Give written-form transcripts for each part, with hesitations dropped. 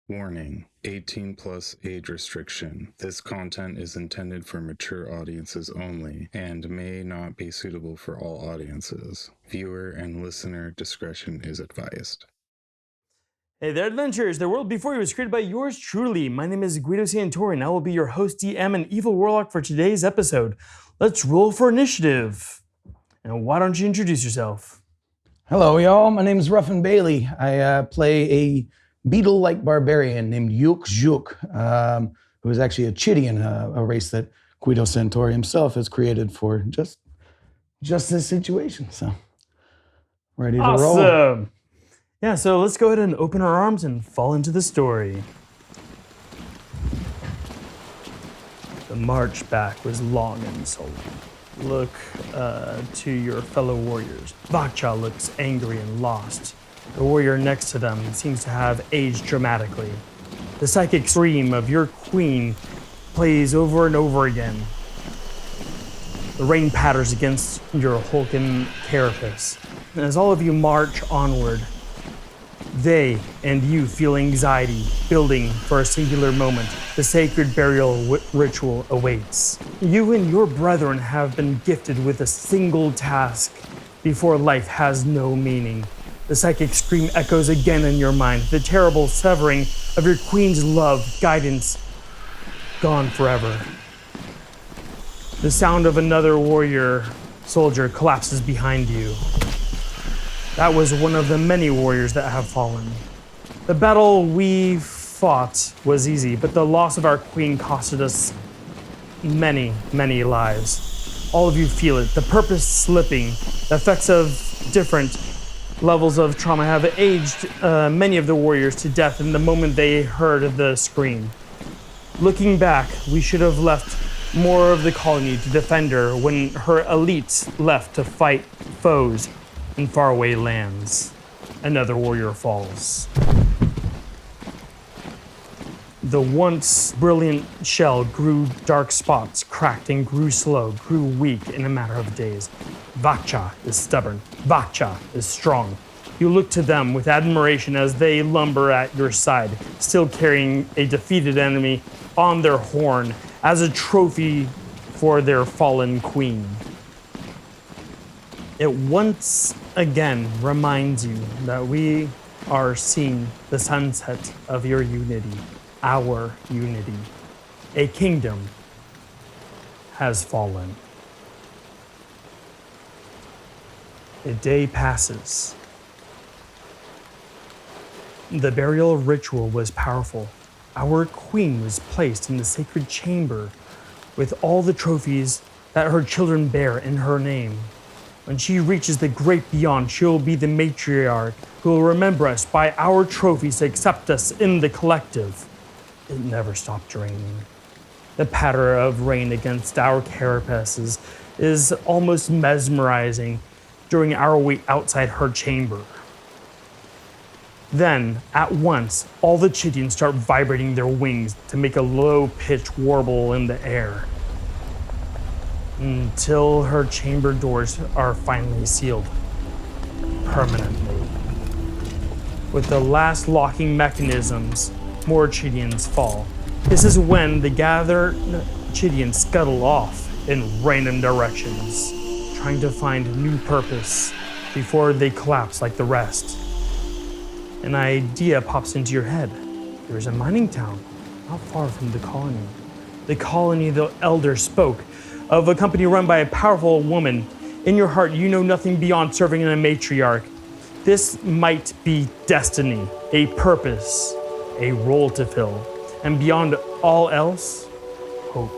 Warning, 18 plus age restriction. This content is intended for mature audiences only and may not be suitable for all audiences. Viewer and listener discretion is advised. Hey there, adventurers! The world before you was created by yours truly. My name is Guido Santori, and I will be your host, DM, and Evil Warlock for today's episode. Let's roll for initiative. And why don't you introduce yourself? Hello, y'all. My name is Ruffin Bailey. I play a beetle-like barbarian named Yuk Zhuk, who is actually a Chidian, a race that Guido Santori himself has created for just this situation. So, ready to roll. Awesome! Yeah, so let's go ahead and open our arms and fall into the story. The march back was long and solemn. Look to your fellow warriors. Vakcha looks angry and lost. The warrior next to them seems to have aged dramatically. The psychic scream of your queen plays over and over again. The rain patters against your hulking carapace. And as all of you march onward, they and you feel anxiety building for a singular moment. The sacred burial ritual awaits. You and your brethren have been gifted with a single task before life has no meaning. The psychic scream echoes again in your mind, the terrible severing of your queen's love, guidance, gone forever. The sound of another warrior soldier collapses behind you. That was one of the many warriors that have fallen. The battle we fought was easy, but the loss of our queen costed us many, many lives. All of you feel it, the purpose slipping, the effects of different levels of trauma have aged many of the warriors to death in the moment they heard the scream. Looking back, we should have left more of the colony to defend her when her elites left to fight foes in faraway lands. Another warrior falls. The once brilliant shell grew dark spots, cracked and grew slow, grew weak in a matter of days. Vakcha is stubborn. Vakcha is strong. You look to them with admiration as they lumber at your side, still carrying a defeated enemy on their horn as a trophy for their fallen queen. It once again reminds you that we are seeing the sunset of your unity, our unity. A kingdom has fallen. A day passes. The burial ritual was powerful. Our queen was placed in the sacred chamber with all the trophies that her children bear in her name. When she reaches the great beyond, she will be the matriarch who will remember us by our trophies to accept us in the collective. It never stopped raining. The patter of rain against our carapaces is almost mesmerizing during our wait outside her chamber. Then, at once, all the Chidians start vibrating their wings to make a low-pitched warble in the air, until her chamber doors are finally sealed permanently. With the last locking mechanisms, more Chidians fall. This is when the gathered Chidians scuttle off in random directions, trying to find new purpose before they collapse like the rest. An idea pops into your head. There's a mining town not far from the colony. The colony, the elder spoke of a company run by a powerful woman. In your heart, you know nothing beyond serving in a matriarch. This might be destiny, a purpose, a role to fill, and beyond all else, hope.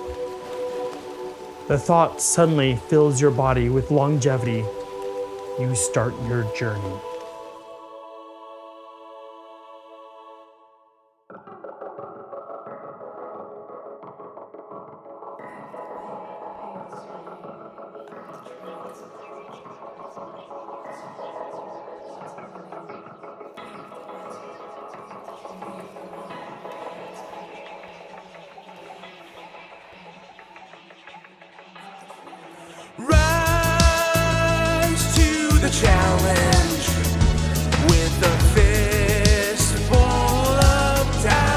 The thought suddenly fills your body with longevity. You start your journey. Rise to the challenge with a fistful of doubt.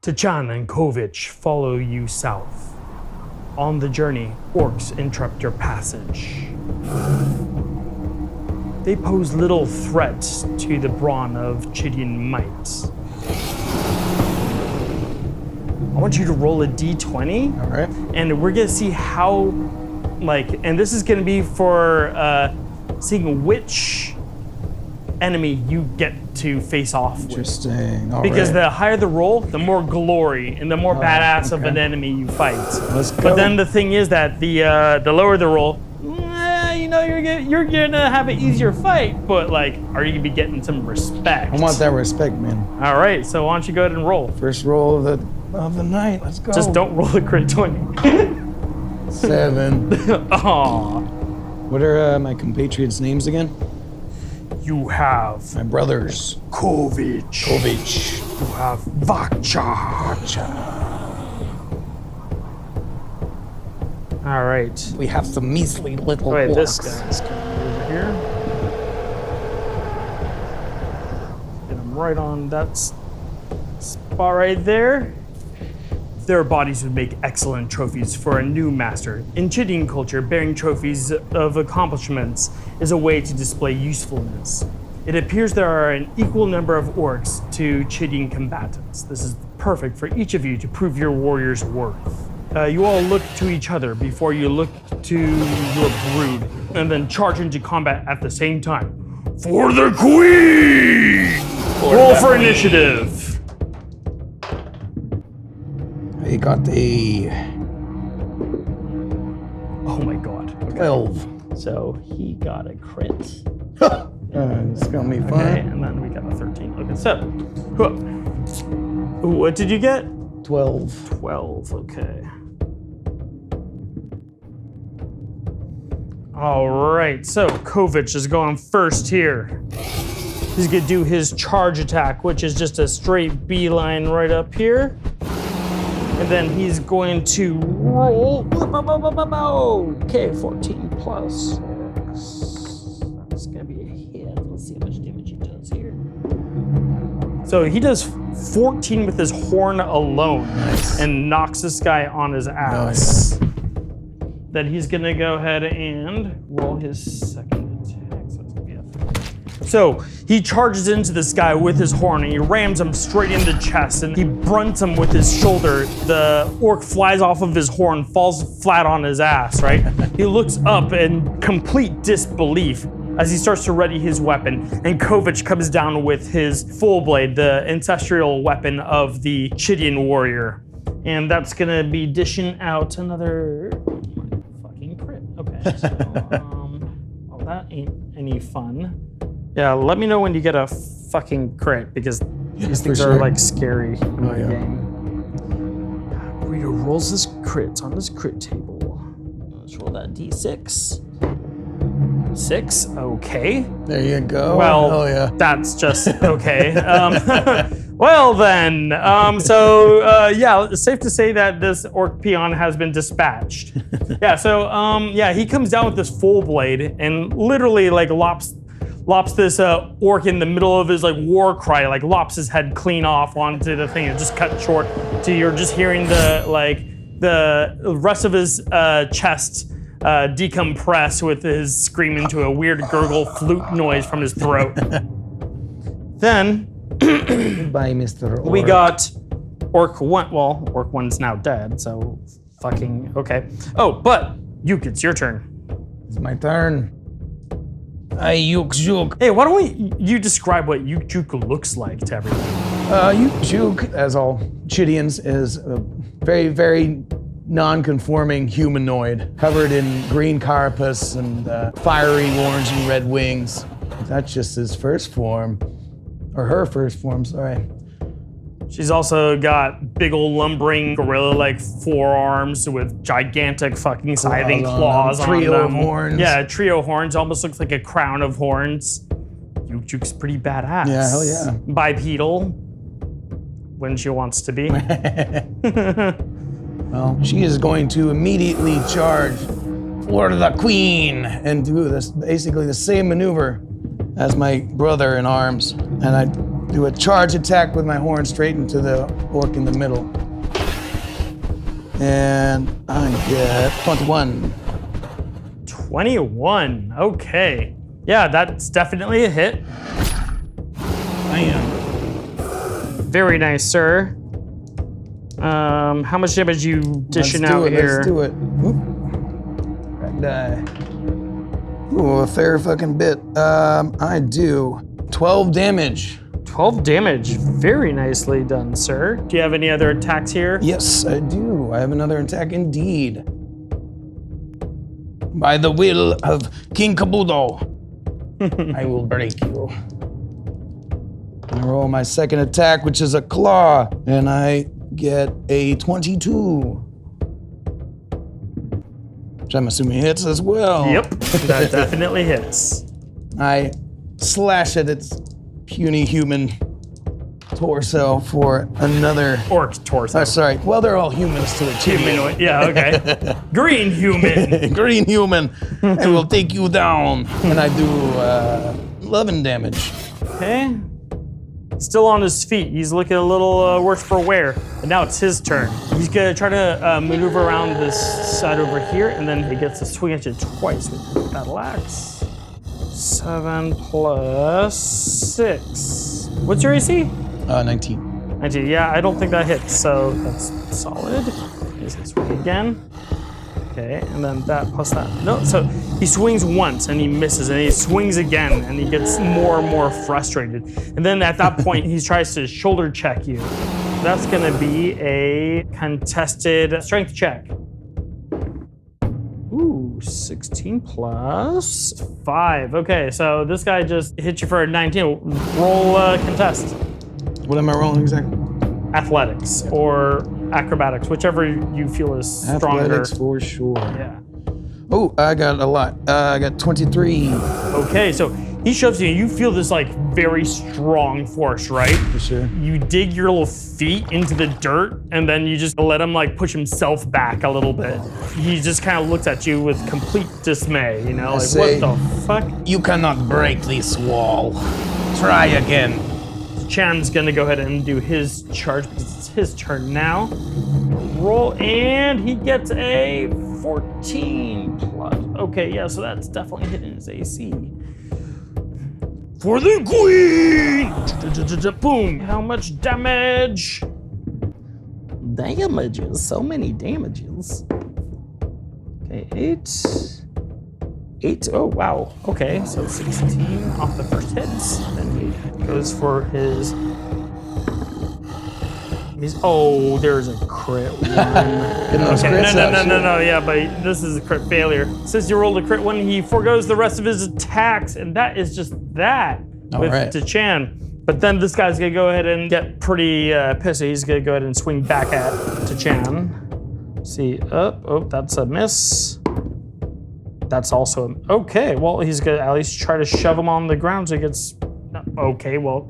Tachan and Kovich follow you south. On the journey, orcs interrupt your passage. They pose little threat to the brawn of Chidian might. I want you to roll a d20. All right. And we're gonna see how, and this is gonna be for seeing which enemy you get to face off with. Interesting. All Because right. the higher the roll, the more glory and the more badass of an enemy you fight. Let's go. But then the thing is that the lower the roll, you're gonna have an easier fight. But are you gonna be getting some respect? I want that respect, man. All right, so why don't you go ahead and roll? First roll of the night. Let's go. Just don't roll a crit 20. 7. Aww. What are my compatriots' names again? You have My brothers. Kovich. You have Vacha. All right. We have some measly little Wait, orcs. this guy's coming over here. Get him right on that spot right there. Their bodies would make excellent trophies for a new master. In Chidian culture, bearing trophies of accomplishments is a way to display usefulness. It appears there are an equal number of orcs to Chidian combatants. This is perfect for each of you to prove your warrior's worth. You all look to each other before you look to your brood, and then charge into combat at the same time. For the queen! Roll for initiative. I got a Oh my god. Okay. 12. So he got a crit. It's gonna be Okay, fun. and then we got a 13. Okay, so. What did you get? 12. 12, okay. All right, so Kovich is going first here. He's gonna do his charge attack, which is just a straight beeline right up here. And then he's going to roll. Okay, 14 plus 6. That's gonna be a hit. Let's see how much damage he does here. So he does 14 with his horn alone. Nice. And knocks this guy on his ass. Then he's gonna go ahead and roll his second attack. So it's gonna be a 3. So he charges into this guy with his horn and he rams him straight in the chest and he brunts him with his shoulder. The orc flies off of his horn, falls flat on his ass, right? He looks up in complete disbelief as he starts to ready his weapon, and Kovich comes down with his full blade, the ancestral weapon of the Chidian warrior. And that's gonna be dishing out another fucking crit. Okay, so well, that ain't any fun. Yeah, let me know when you get a fucking crit because these things are sure. Scary in my yeah. game. Rita rolls his crits on his crit table. Let's roll that d6. 6, okay. There you go. Well, oh yeah. that's just okay. Well then, yeah, it's safe to say that this orc peon has been dispatched. Yeah, so he comes down with this full blade and literally lops this orc in the middle of his war cry, lops his head clean off onto the thing and just cut short. So you're just hearing the rest of his chest decompress with his scream into a weird gurgle flute noise from his throat. Then Goodbye, Mr. Orc. we got Orc 1. Well, Orc 1's now dead, so fucking okay. Oh, but Yuk, it's your turn. It's my turn. Yuk Zhuk. Hey, why don't you describe what Yuk Zhuk looks like to everyone? Yuk Zhuk, as all Chidians, is a very, very non-conforming humanoid, covered in green carapace and fiery orange and red wings. That's just his first form, or her first form, sorry. She's also got big old lumbering gorilla-like forearms with gigantic fucking scything claws on them. Trio of horns. Yeah, a trio of horns. Almost looks like a crown of horns. Yuk Zhuk's pretty badass. Yeah, hell yeah. Bipedal, when she wants to be. Well, she is going to immediately charge for the queen and do this basically the same maneuver as my brother in arms. And I do a charge attack with my horn straight into the orc in the middle. And I get 21. 21. Okay. Yeah, that's definitely a hit. Bam. Very nice, sir. How much damage you dishing out here? Let's do it. Oop. Red die. Ooh, a fair fucking bit. I do 12 damage. 12 damage. Very nicely done, sir. Do you have any other attacks here? Yes, I do. I have another attack indeed. By the will of King Kabuto, I will break you. I roll my second attack, which is a claw, and I get a 22. Which I'm assuming hits as well. Yep, that definitely hits. I slash at its puny human torso for another... Orc torso. Oh, sorry. Well, they're all humans to a Humanoid. Yeah, okay. Green human. Green human. I will take you down. And I do 11 damage. Okay. Still on his feet. He's looking a little worse for wear. And now it's his turn. He's gonna try to maneuver around this side over here, and then he gets to swing at you twice with his battle axe. 7 plus 6. What's your AC? 19. 19. Yeah, I don't think that hits, so that's solid. He's gonna swing again. Okay, and then that plus that. No, so he swings once and he misses, and he swings again and he gets more and more frustrated. And then at that point, he tries to shoulder check you. That's gonna be a contested strength check. Ooh, 16 plus 5. Okay, so this guy just hit you for a 19. Roll contest. What am I rolling exactly? Athletics or acrobatics, whichever you feel is stronger. Athletics for sure. Yeah. Oh, I got a lot. I got 23. Okay, so he shoves you and you feel this like very strong force, right? For sure. You dig your little feet into the dirt and then you just let him like push himself back a little bit. He just kind of looks at you with complete dismay, you know? Like, say, what the fuck? You cannot break this wall. Try again. Chan's gonna go ahead and do his charge because it's his turn now. Roll, and he gets a 14 plus. Okay, yeah, so that's definitely hitting his AC. For the queen! Boom! How much damage? Damages, so many damages. Okay, 8. Oh, wow. Okay, so 16 off the first hit. Then he goes for his... Oh, there's a crit one. No, yeah, but this is a crit failure. Since you rolled a crit one, he forgoes the rest of his attacks, and that is just that with Tachan. But then this guy's gonna go ahead and get pretty pissy. He's gonna go ahead and swing back at Tachan. See, oh, that's a miss. That's also, okay, well, he's gonna at least try to shove him on the ground so he gets, okay, well,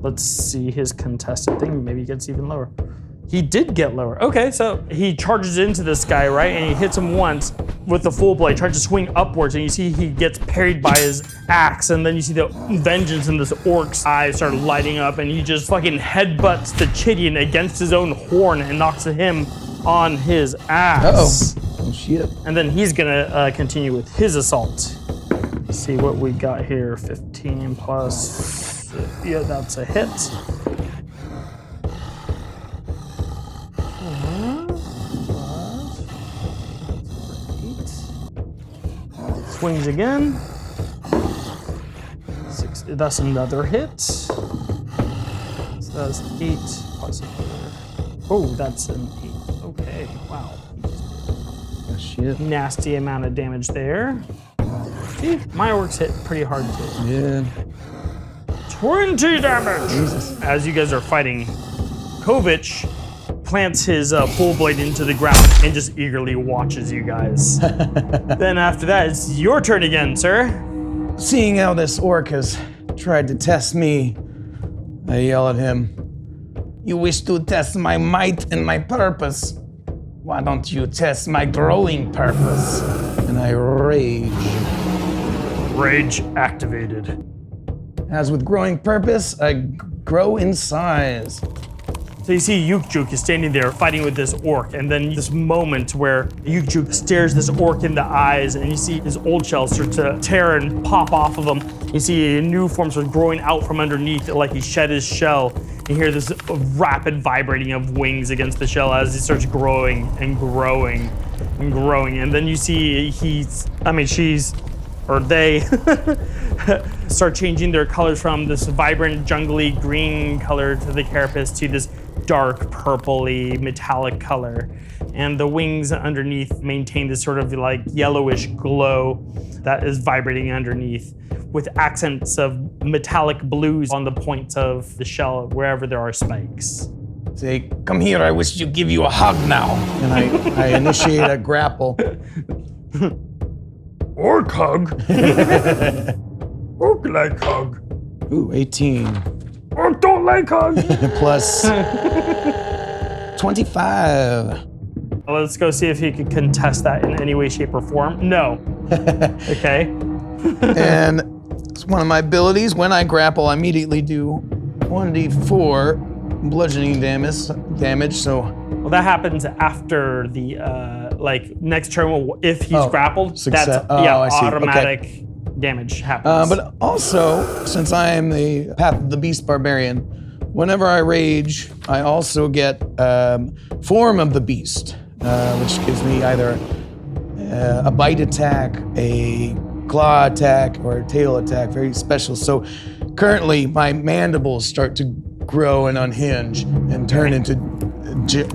let's see his contested thing. Maybe he gets even lower. He did get lower. Okay, so he charges into this guy, right? And he hits him once with the full blade, tries to swing upwards, and you see he gets parried by his axe, and then you see the vengeance in this orc's eyes start lighting up, and he just fucking headbutts the Chidian against his own horn and knocks him on his axe. Oh shit. And then he's gonna continue with his assault. Let's see what we got here. 15 plus, yeah, that's a hit. Swings again. 6, that's another hit. So that's 8 plus another. Oh, that's an 8. Okay, wow. Shit. Nasty amount of damage there. See, my orcs hit pretty hard too. Yeah. 20 damage! Jesus. As you guys are fighting, Kovic plants his full blade into the ground and just eagerly watches you guys. Then after that, it's your turn again, sir. Seeing how this orc has tried to test me, I yell at him, "You wish to test my might and my purpose? Why don't you test my growing purpose?" And I rage. Rage activated. As with growing purpose, I grow in size. So you see Yuk Zhuk is standing there fighting with this orc, and then this moment where Yuk Zhuk stares this orc in the eyes, and you see his old shell start to tear and pop off of him. You see new forms are growing out from underneath, like he shed his shell. You hear this rapid vibrating of wings against the shell as he starts growing and growing and growing. And then you see they start changing their colors from this vibrant jungly green color to the carapace to this dark purpley metallic color. And the wings underneath maintain this sort of like yellowish glow that is vibrating underneath, with accents of metallic blues on the points of the shell wherever there are spikes. Say, come here, I wish to give you a hug now. And I initiate a grapple. Orc hug? Orc like hug. Ooh, 18. Orc don't like hug. Plus 25. Let's go see if he could contest that in any way, shape, or form. No. Okay. And it's one of my abilities. When I grapple, I immediately do 1d4 bludgeoning damage. So. Well, that happens after the next turn. If he's grappled, success. that's I see. automatic damage happens. But also, since I am the Path of the Beast Barbarian, whenever I rage, I also get Form of the Beast, which gives me either a bite attack, a claw attack, or a tail attack, very special. So currently, my mandibles start to grow and unhinge and turn into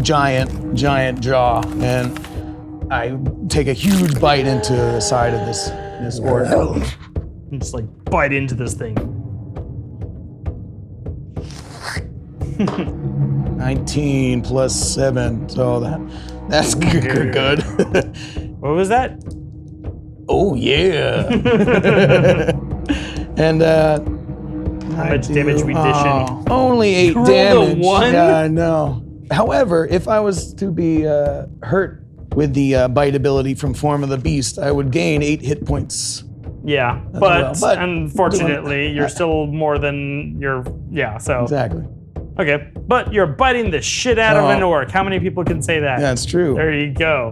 giant jaw, and I take a huge bite into the side of this orc. And just like bite into this thing. 19 plus 7, so that's good. What was that? Oh yeah. And how much damage we dishing? Only 8 You rolled damage. a 1? Yeah, I know. However, if I was to be hurt with the bite ability from Form of the Beast, I would gain 8 hit points. Yeah, but unfortunately, you're still more than your, so. Exactly. Okay, but you're biting the shit out of an orc. How many people can say that? Yeah, it's true. There you go.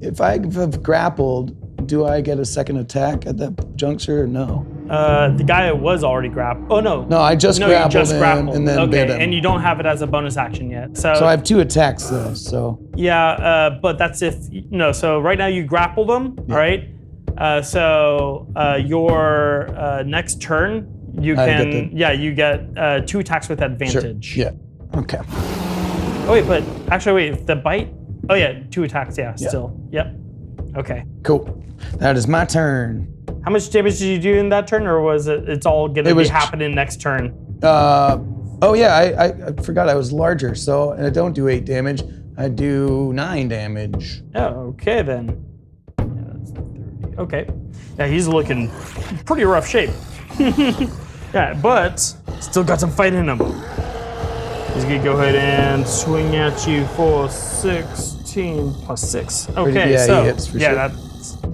If I have grappled, do I get a second attack at that juncture or no? The guy was already grappled. Oh, no. No, I just grappled, you just grappled. and then bit him. And you don't have it as a bonus action yet. So I have 2 attacks though, so. Yeah, but that's if, so right now you grappled him, all right? Your next turn, you get 2 attacks with advantage. Sure. Yeah, okay. Oh wait, but actually the bite? Oh yeah, 2 attacks, still. Yep, okay. Cool, that is my turn. How much damage did you do in that turn, or was it's all gonna be happening next turn? I forgot I was larger, so I don't do 8 damage, I do 9 damage. Oh, okay then. Yeah, that's 30. Okay. Yeah, he's looking pretty rough shape. Yeah, but still got some fight in him. He's gonna go ahead and swing at you for 16 plus 6. Okay, he hits for sure.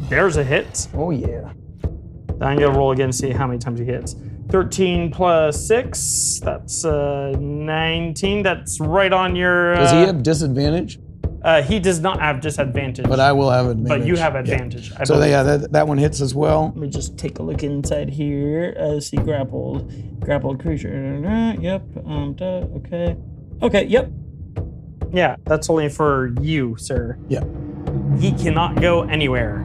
There's a hit. Oh yeah. I'm gonna roll again and see how many times he hits. 13 plus 6, that's 19. That's right on your... Does he have disadvantage? He does not have disadvantage. But I will have advantage. But you have advantage. Yeah. So that one hits as well. Let me just take a look inside here. See, grappled creature. Yep. Okay. Okay. Yep. Yeah, that's only for you, sir. Yeah. He cannot go anywhere.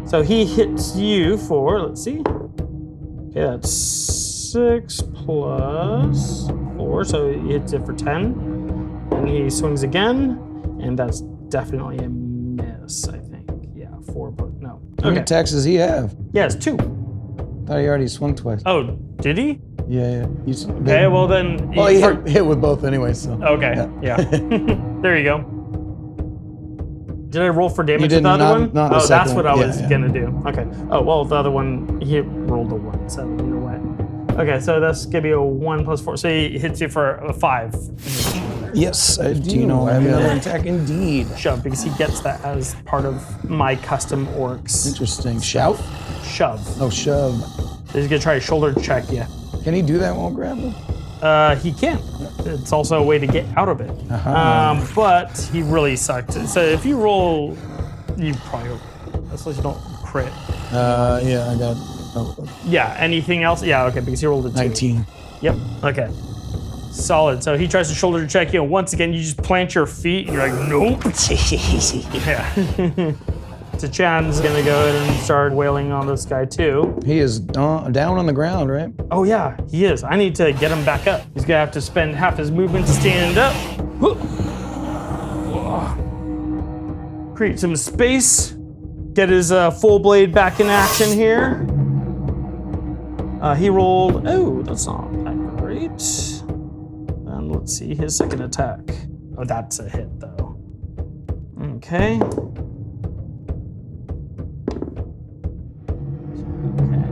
So he hits you for, let's see. Okay, that's 6 plus 4, so he hits it for 10. And he swings again, and that's definitely a miss, I think. Yeah, 4, but no. How many attacks does he have? Yeah, it's 2. Thought he already swung twice. Oh, did he? Yeah. Okay, well then... Well, he hit with both anyway, so. Okay, yeah. There you go. Did I roll for damage with the other one? Not the that's what I one. was gonna do. Okay. Oh, well, the other one, he rolled a 1, so you know what. Okay, so that's gonna be a 1 plus 4, so he hits you for a 5. Yes, I do. I have another attack indeed. Shove, because he gets that as part of my custom orcs. Interesting. Shout? Shove. Oh, shove. So he's gonna try to shoulder check you. Can he do that while grappled? He can. It's also a way to get out of it. But he really sucked. So if you roll, you probably, unless you don't crit. Yeah, I got. Yeah, anything else? Yeah, okay, because he rolled a 2. 19. Yep, okay. Solid. So he tries to shoulder check you, and once again, you just plant your feet, and you're like, nope. Yeah. Tachan's gonna go ahead and start wailing on this guy too. He is down on the ground, right? Oh yeah, he is. I need to get him back up. He's gonna have to spend half his movement to stand up. Create some space. Get his full blade back in action here. He rolled, oh, that's not that great. And let's see his second attack. Oh, that's a hit though. Okay.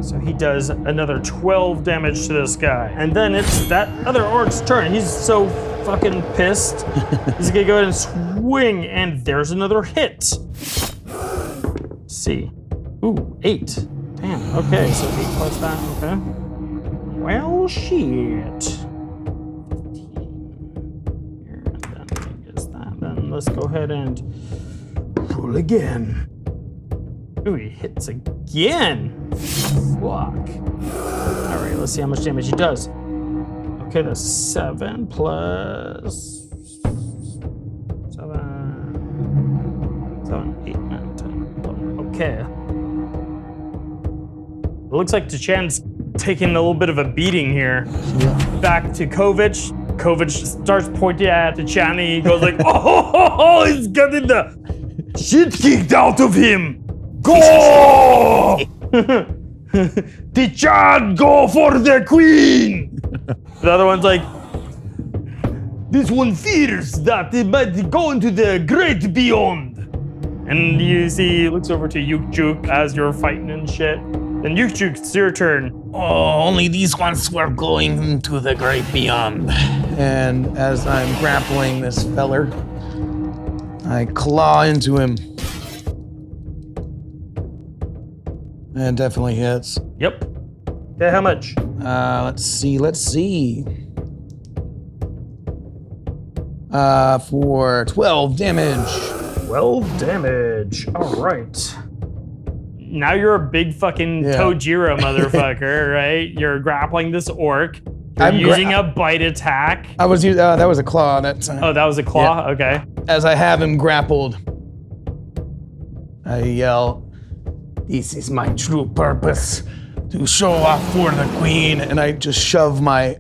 So he does another 12 damage to this guy. And then it's that other orc's turn. He's so fucking pissed. He's gonna go ahead and swing, and there's another hit. Let's see. Ooh, 8. Damn, okay, so 8 plus that, okay. Well, shit. 15 here, and then I guess that. Then let's go ahead and roll again. Ooh, he hits again. Fuck. All right, let's see how much damage he does. Okay, that's 7 plus 7, 8, 9, 10, 11. Okay. It looks like Tachan's taking a little bit of a beating here. Yeah. Back to Kovich. Kovich starts pointing at Tachan, and he goes like, oh, he's getting the shit kicked out of him. Go! Tachan, go for the queen! The other one's like, this one fears that it might go into the great beyond. And you see, he looks over to Yuk Zhuk as you're fighting and shit. Then Yuk Zhuk, it's your turn. Oh, only these ones were going into the great beyond. And as I'm grappling this feller, I claw into him. And definitely hits. Yep. Okay, how much? Let's see. For 12 damage. 12 damage. All right. Now you're a big fucking Tojiro motherfucker, right? You're grappling this orc. You're using a bite attack. I was using, that was a claw that time. Oh, that was a claw? Yeah. Okay. As I have him grappled, I yell, "This is my true purpose, to show off for the queen," and I just shove my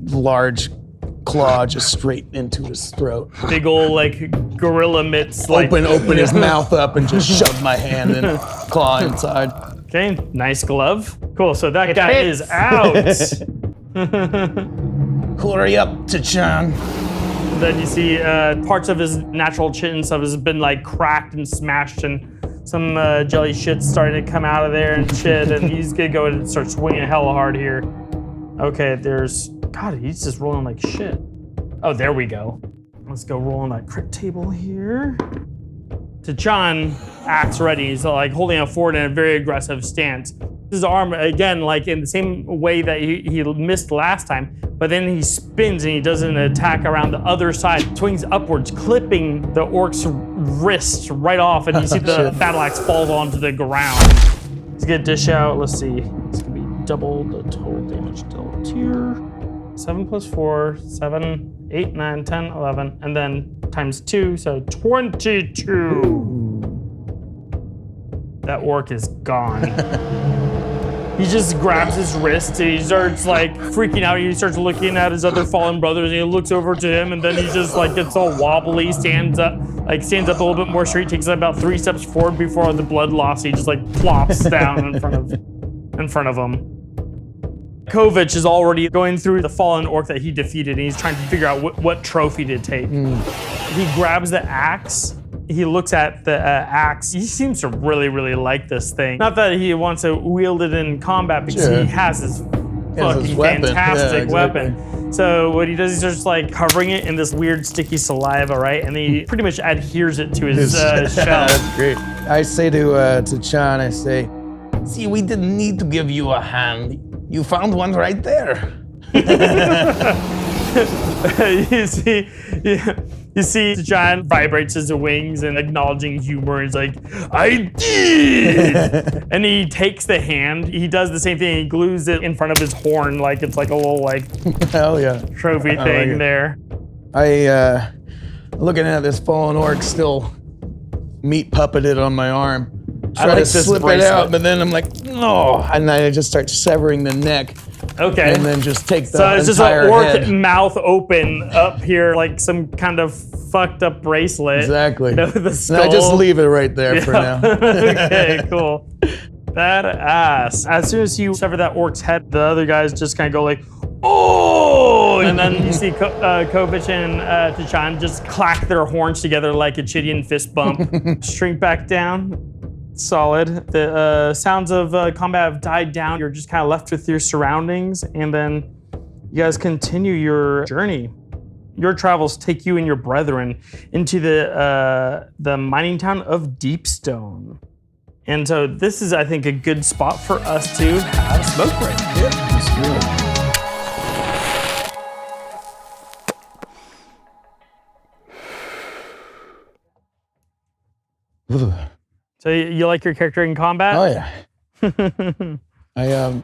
large claw just straight into his throat. Big ol' like gorilla mitts. Open his mouth up and just shove my hand and claw inside. Okay, nice glove. Cool, so that guy is out. Hurry up, Tachan. Then you see parts of his natural chin stuff has been like cracked and smashed, and some jelly shit's starting to come out of there and shit, and he's gonna go and start swinging hella hard here. Okay, God, he's just rolling like shit. Oh, there we go. Let's go roll on that crit table here. Tachan acts ready. He's like holding up forward in a very aggressive stance. His arm, again, like in the same way that he missed last time, but then he spins and he does an attack around the other side, swings upwards, clipping the orc's wrist right off, and you see the battle axe falls onto the ground. He's gonna dish out, let's see, it's gonna be double the total damage dealt here. 7 plus 4, 7, 8, 9, 10, 11, and then times 2, so 22. That orc is gone. He just grabs his wrist and he starts like freaking out. He starts looking at his other fallen brothers and he looks over to him, and then he just like gets all wobbly, stands up a little bit more straight, takes about 3 steps forward before the blood loss. He just like plops down in front of him. Kovich is already going through the fallen orc that he defeated, and he's trying to figure out what trophy to take. He grabs the axe. He looks at the axe. He seems to really, really like this thing. Not that he wants to wield it in combat, because he has his fucking fantastic weapon. So what he does, he's just like covering it in this weird sticky saliva, right? And he pretty much adheres it to his shell. That's great. I say to Chan, I say, "See, we didn't need to give you a hand. You found one right there. you see the giant vibrates his wings and acknowledging humor. He's like, I did! And he takes the hand. He does the same thing. He glues it in front of his horn like it's like a little Hell yeah. trophy thing there. Looking at this fallen orc still meat puppeted on my arm. Try like to this slip bracelet. it out, but then I'm like, no. And I just start severing the neck. Okay. And then just take the So it's just entire an orc head. mouth open up here like some kind of fucked up bracelet. Exactly. The skull. And I just leave it right there for now. Okay, cool. Badass. As soon as you sever that orc's head, the other guys just kind of go like, oh! And then you see Kovich and Tachan just clack their horns together like a Chidian fist bump. Shrink back down. Solid. The sounds of combat have died down. You're just kind of left with your surroundings, and then you guys continue your journey. Your travels take you and your brethren into the mining town of Deepstone. And so this is, I think, a good spot for us to have a smoke break. Yeah, So you like your character in combat? oh yeah. I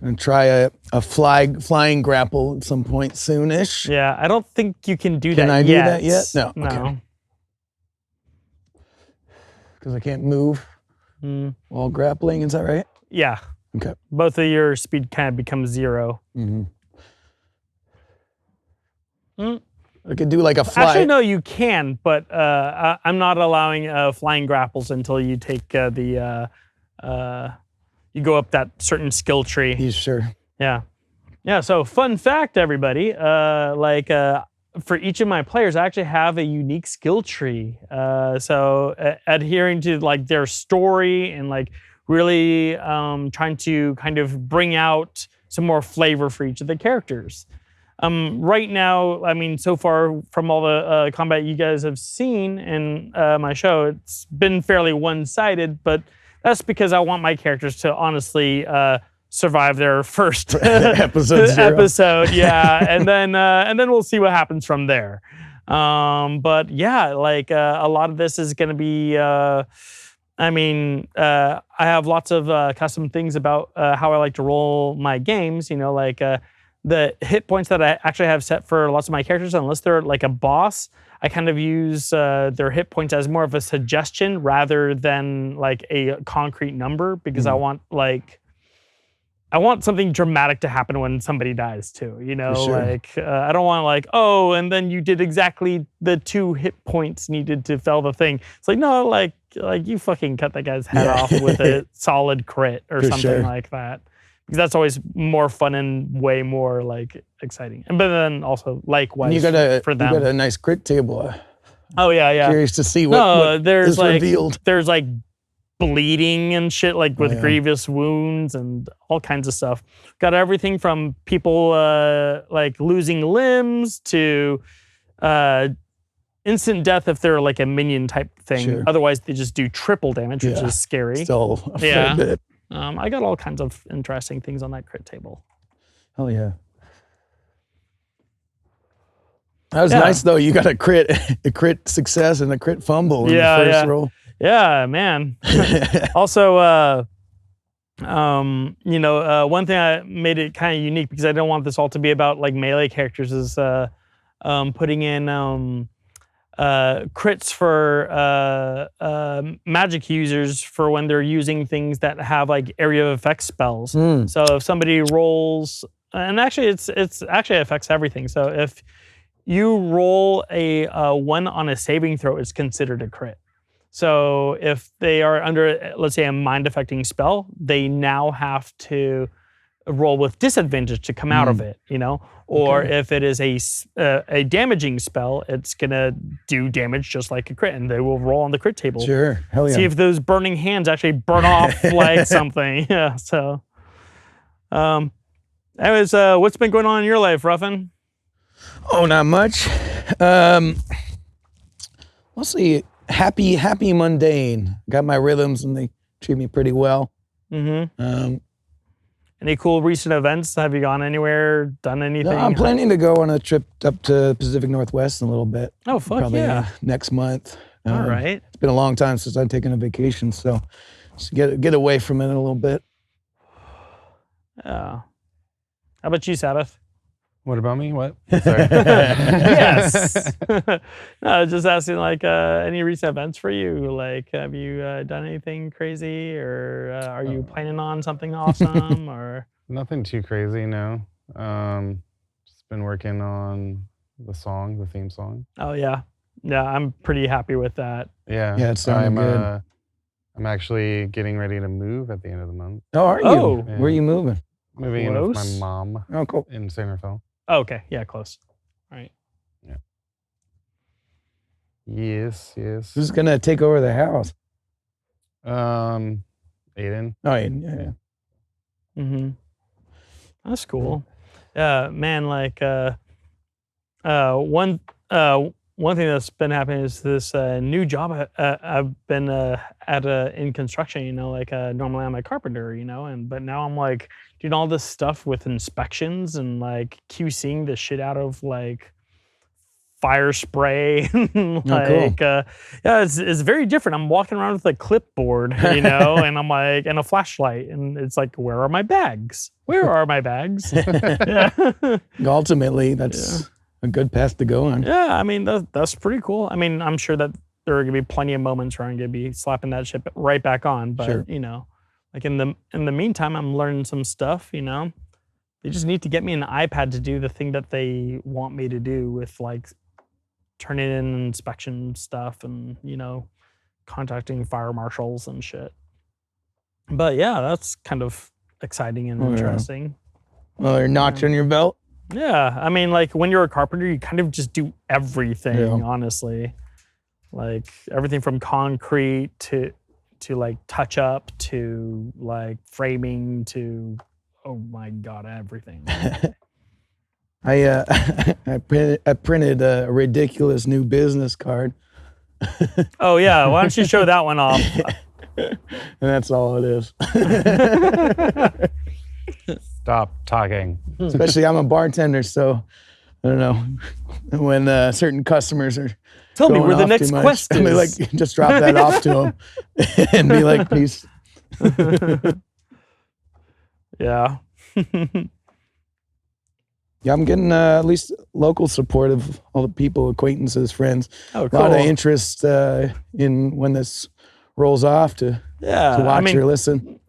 gonna try a flying grapple at some point soonish. Yeah, I don't think you can do Can that I yet. do that yet? No. No. Okay. Because I can't move Mm, while grappling. Is that right? yeah. Okay. Both of your speed kind of becomes 0. Mm-hmm. Mm. I could do like a fly. Actually, no, you can, but I'm not allowing flying grapples until you take you go up that certain skill tree. Yeah, sure. Yeah. Yeah, so fun fact, everybody. For each of my players, I actually have a unique skill tree. So adhering to like their story and like really trying to kind of bring out some more flavor for each of the characters. Right now, I mean, so far from all the combat you guys have seen in my show, it's been fairly one-sided, but that's because I want my characters to honestly survive their first episode, yeah, and then we'll see what happens from there. But yeah, like a lot of this is going to be. I have lots of custom things about how I like to roll my games. You know, like the hit points that I actually have set for lots of my characters, unless they're like a boss. I kind of use their hit points as more of a suggestion rather than like a concrete number, because I want something dramatic to happen when somebody dies too, you know, sure. like I don't want like, oh, and then you did exactly the 2 hit points needed to fell the thing. It's like, no, like you fucking cut that guy's head off with a solid crit or something like that. Because that's always more fun and way more like exciting. But then also likewise for them. You got a nice crit table. Oh yeah. Curious to see what is revealed. There's like bleeding and shit, like with grievous wounds and all kinds of stuff. Got everything from people like losing limbs to instant death if they're like a minion type thing. Sure. Otherwise, they just do triple damage, which is scary. Still a fair bit. I got all kinds of interesting things on that crit table. Oh yeah. That was nice though. You got a crit success and a crit fumble in the first roll. Yeah, man. Also, one thing I made it kind of unique because I don't want this all to be about like melee characters is putting in crits for magic users for when they're using things that have like area of effect spells. So if somebody rolls, and actually it's actually affects everything. So if you roll a 1 on a saving throw, it's considered a crit. So if they are under, let's say, a mind-affecting spell, they now have to roll with disadvantage to come out of it, you know? Or if it is a damaging spell, it's gonna do damage just like a crit, and they will roll on the crit table. Sure, hell yeah. See if those burning hands actually burn off like something. Yeah, so. Anyways, what's been going on in your life, Ruffin? Oh, not much. Mostly happy mundane. Got my rhythms and they treat me pretty well. Mm-hmm. Any cool recent events? Have you gone anywhere? Done anything? No, I'm planning to go on a trip up to Pacific Northwest in a little bit. Oh, fuck Probably yeah. next month. All right. It's been a long time since I've taken a vacation, so just get away from it a little bit. Yeah. How about you, Sabbath? What about me? What? Sorry. Yes. No, I was just asking, like, any recent events for you? Like, have you done anything crazy, or are you planning on something awesome, or? Nothing too crazy, no. Just been working on the theme song. Oh yeah, yeah. I'm pretty happy with that. Yeah. Yeah, it sounded good. I'm actually getting ready to move at the end of the month. Oh, are you? Oh. Yeah. Where are you moving? Moving in with my Close? mom Oh, cool. in San Rafael. Oh, okay, yeah, close. All right. Yeah. Yes. Who's gonna take over the house? Aiden. Oh, yeah. Mm-hmm. That's cool. Man, like one thing that's been happening is this new job I've been at in construction. You know, like normally I'm a carpenter, you know, but now I'm like doing all this stuff with inspections and like QCing the shit out of like fire spray. Like, cool. yeah, it's very different. I'm walking around with a clipboard, you know, and I'm like, and a flashlight, and it's like, where are my bags? Where are my bags? Yeah. Ultimately, that's a good path to go on. Yeah, I mean, that's pretty cool. I mean, I'm sure that there are gonna be plenty of moments where I'm gonna be slapping that shit right back on. But Sure. you know, like in the meantime, I'm learning some stuff. You know, they just need to get me an iPad to do the thing that they want me to do with like turning in inspection stuff and, you know, contacting fire marshals and shit. But yeah, that's kind of exciting and interesting. Well, you're notch on your belt. Yeah, I mean, like when you're a carpenter, you kind of just do everything, honestly. Like everything from concrete to like touch up to like framing to, oh my God, everything. I printed a ridiculous new business card. Oh yeah, why don't you show that one off? And that's all it is. Stop talking. Especially I'm a bartender, so I don't know when certain customers are. Tell me where the off next too much, quest and is. they like just drop that off to them and be like, peace. Yeah. Yeah, I'm getting at least local support of all the people, acquaintances, friends. Oh, A cool. lot of interest in when this rolls off to watch or listen.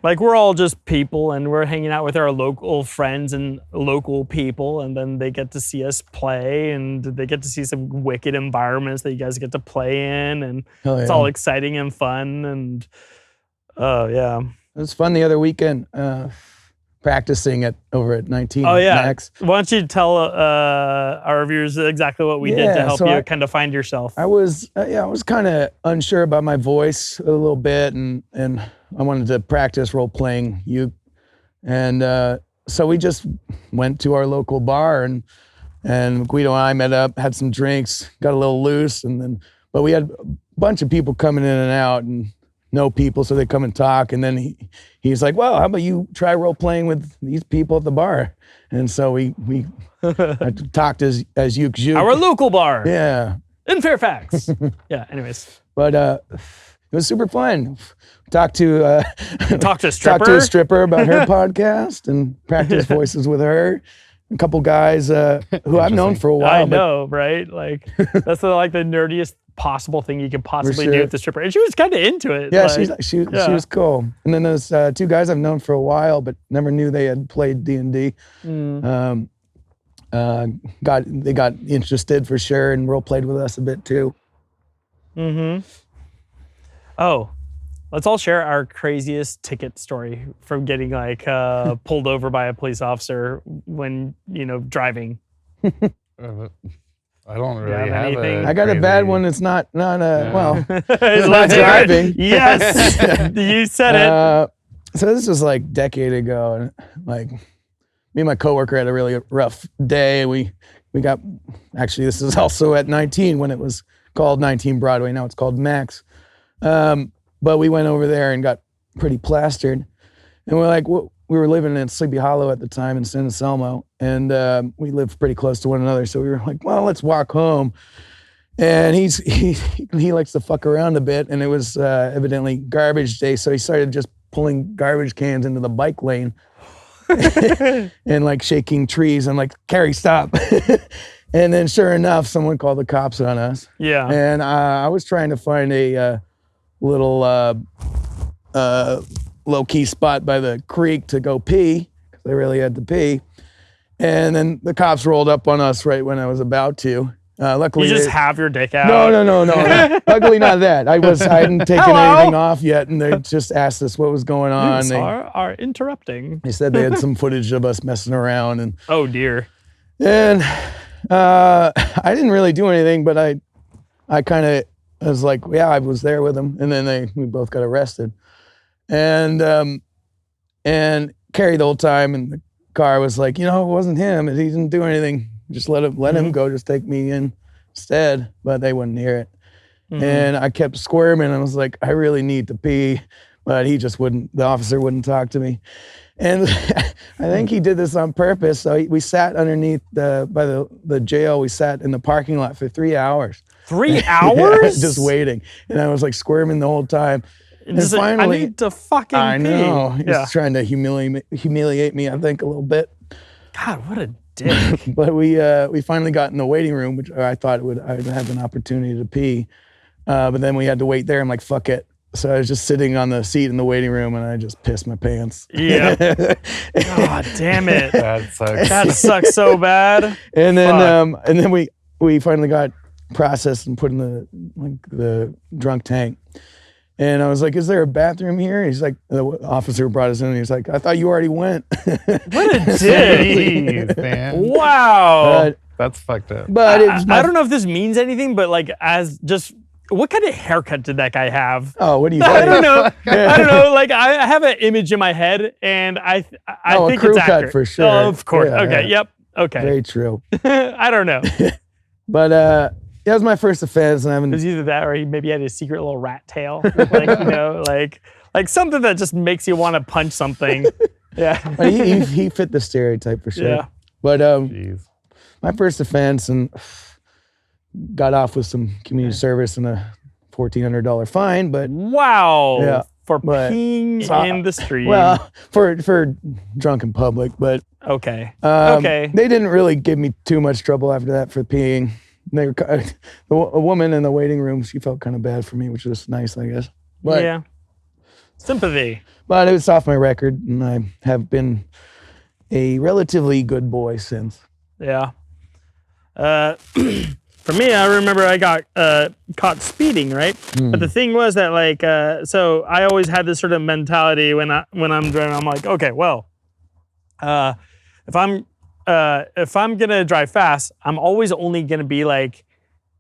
Like we're all just people and we're hanging out with our local friends and local people, and then they get to see us play and they get to see some wicked environments that you guys get to play in, and it's all exciting and fun. And oh yeah. It was fun the other weekend practicing over at 19 Max. Why don't you tell our viewers exactly what we did to help you kind of find yourself? I was kind of unsure about my voice a little bit, and I wanted to practice role playing Yuk, and so we just went to our local bar, and Guido and I met up, had some drinks, got a little loose, but we had a bunch of people coming in and out and know people, so they come and talk, and then he's like, well, how about you try role playing with these people at the bar? And so we I talked as Yuk Zhuk. Our local bar. Yeah. In Fairfax. Yeah, anyways. But it was super fun. Talked to a stripper? Talked to a stripper about her podcast and practice voices with her. A couple guys who I've known for a while. I know, right? Like that's the nerdiest possible thing you could possibly do with the stripper, and she was kind of into it. Yeah, like, she was cool. And then there's two guys I've known for a while, but never knew they had played D&D. They got interested for sure and role played with us a bit too. Oh, let's all share our craziest ticket story from getting like pulled over by a police officer when driving. I don't really have anything. I got a bad one. It's not well. It's not driving. Yes, you said it. So this was like a decade ago, and like me and my coworker had a really rough day. We got actually this is also at 19 when it was called 19 Broadway. Now it's called Max. But we went over there and got pretty plastered. And we're like, we were living in Sleepy Hollow at the time in San Anselmo, and we lived pretty close to one another. So we were like, well, let's walk home. And he likes to fuck around a bit, and it was evidently garbage day. So he started just pulling garbage cans into the bike lane and like shaking trees and like, Carrie, stop. And then sure enough, someone called the cops on us. Yeah. And I was trying to find a little low-key spot by the creek to go pee, because I really had to pee. And then the cops rolled up on us right when I was about to. Luckily, you just have your dick out. No. Luckily, not that. I hadn't taken anything off yet, and they just asked us what was going on. They are interrupting. They said they had some footage of us messing around, and oh dear. And I didn't really do anything, but I kind of was like, yeah, I was there with them, and then we both got arrested, and Carrie the whole time in the car was like, it wasn't him, he didn't do anything. Just let him go. Just take me in instead. But they wouldn't hear it. Mm-hmm. And I kept squirming. I was like, I really need to pee. But he just wouldn't. The officer wouldn't talk to me. And I think he did this on purpose. So we sat underneath by the jail. We sat in the parking lot for 3 hours. 3 hours? Just waiting. And I was like squirming the whole time. And finally, I need to fucking pee. I know. He's trying to humiliate me, I think, a little bit. God, what a dick. But we finally got in the waiting room, which I thought I'd have an opportunity to pee. But then we had to wait there. I'm like, fuck it. So I was just sitting on the seat in the waiting room, and I just pissed my pants. Yeah. God damn it. That sucks. That sucks so bad. And then we finally got processed and put in the drunk tank. And I was like, is there a bathroom here? He's like, the officer brought us in, and he's like, I thought you already went. What a dick. Man. Wow. That's fucked up. But I don't know if this means anything, but like what kind of haircut did that guy have? Oh, what do you think? I don't know. I don't know. Like I have an image in my head, and I think a crew it's cut accurate. for sure. Oh, of course. Yeah, okay. yeah. Yep. Okay. Very true. I don't know. But that was my first offense, and I It haven't. was either that, or he maybe had a secret little rat tail, like like something that just makes you want to punch something. Yeah. But he fit the stereotype for sure. Yeah. But Jeez. my first offense, and got off with some community service and a $1,400 fine. But wow. Yeah. For peeing in the street. Well, for drunk in public, but okay. They didn't really give me too much trouble after that for peeing. They were a woman in the waiting room. She felt kind of bad for me, which was nice, I guess. But, yeah. Sympathy. But it was off my record, and I have been a relatively good boy since. Yeah. For me, I remember I got caught speeding, right? But the thing was that like, so I always had this sort of mentality when I'm driving. I'm like, okay, well, if I'm gonna drive fast, I'm always only gonna be like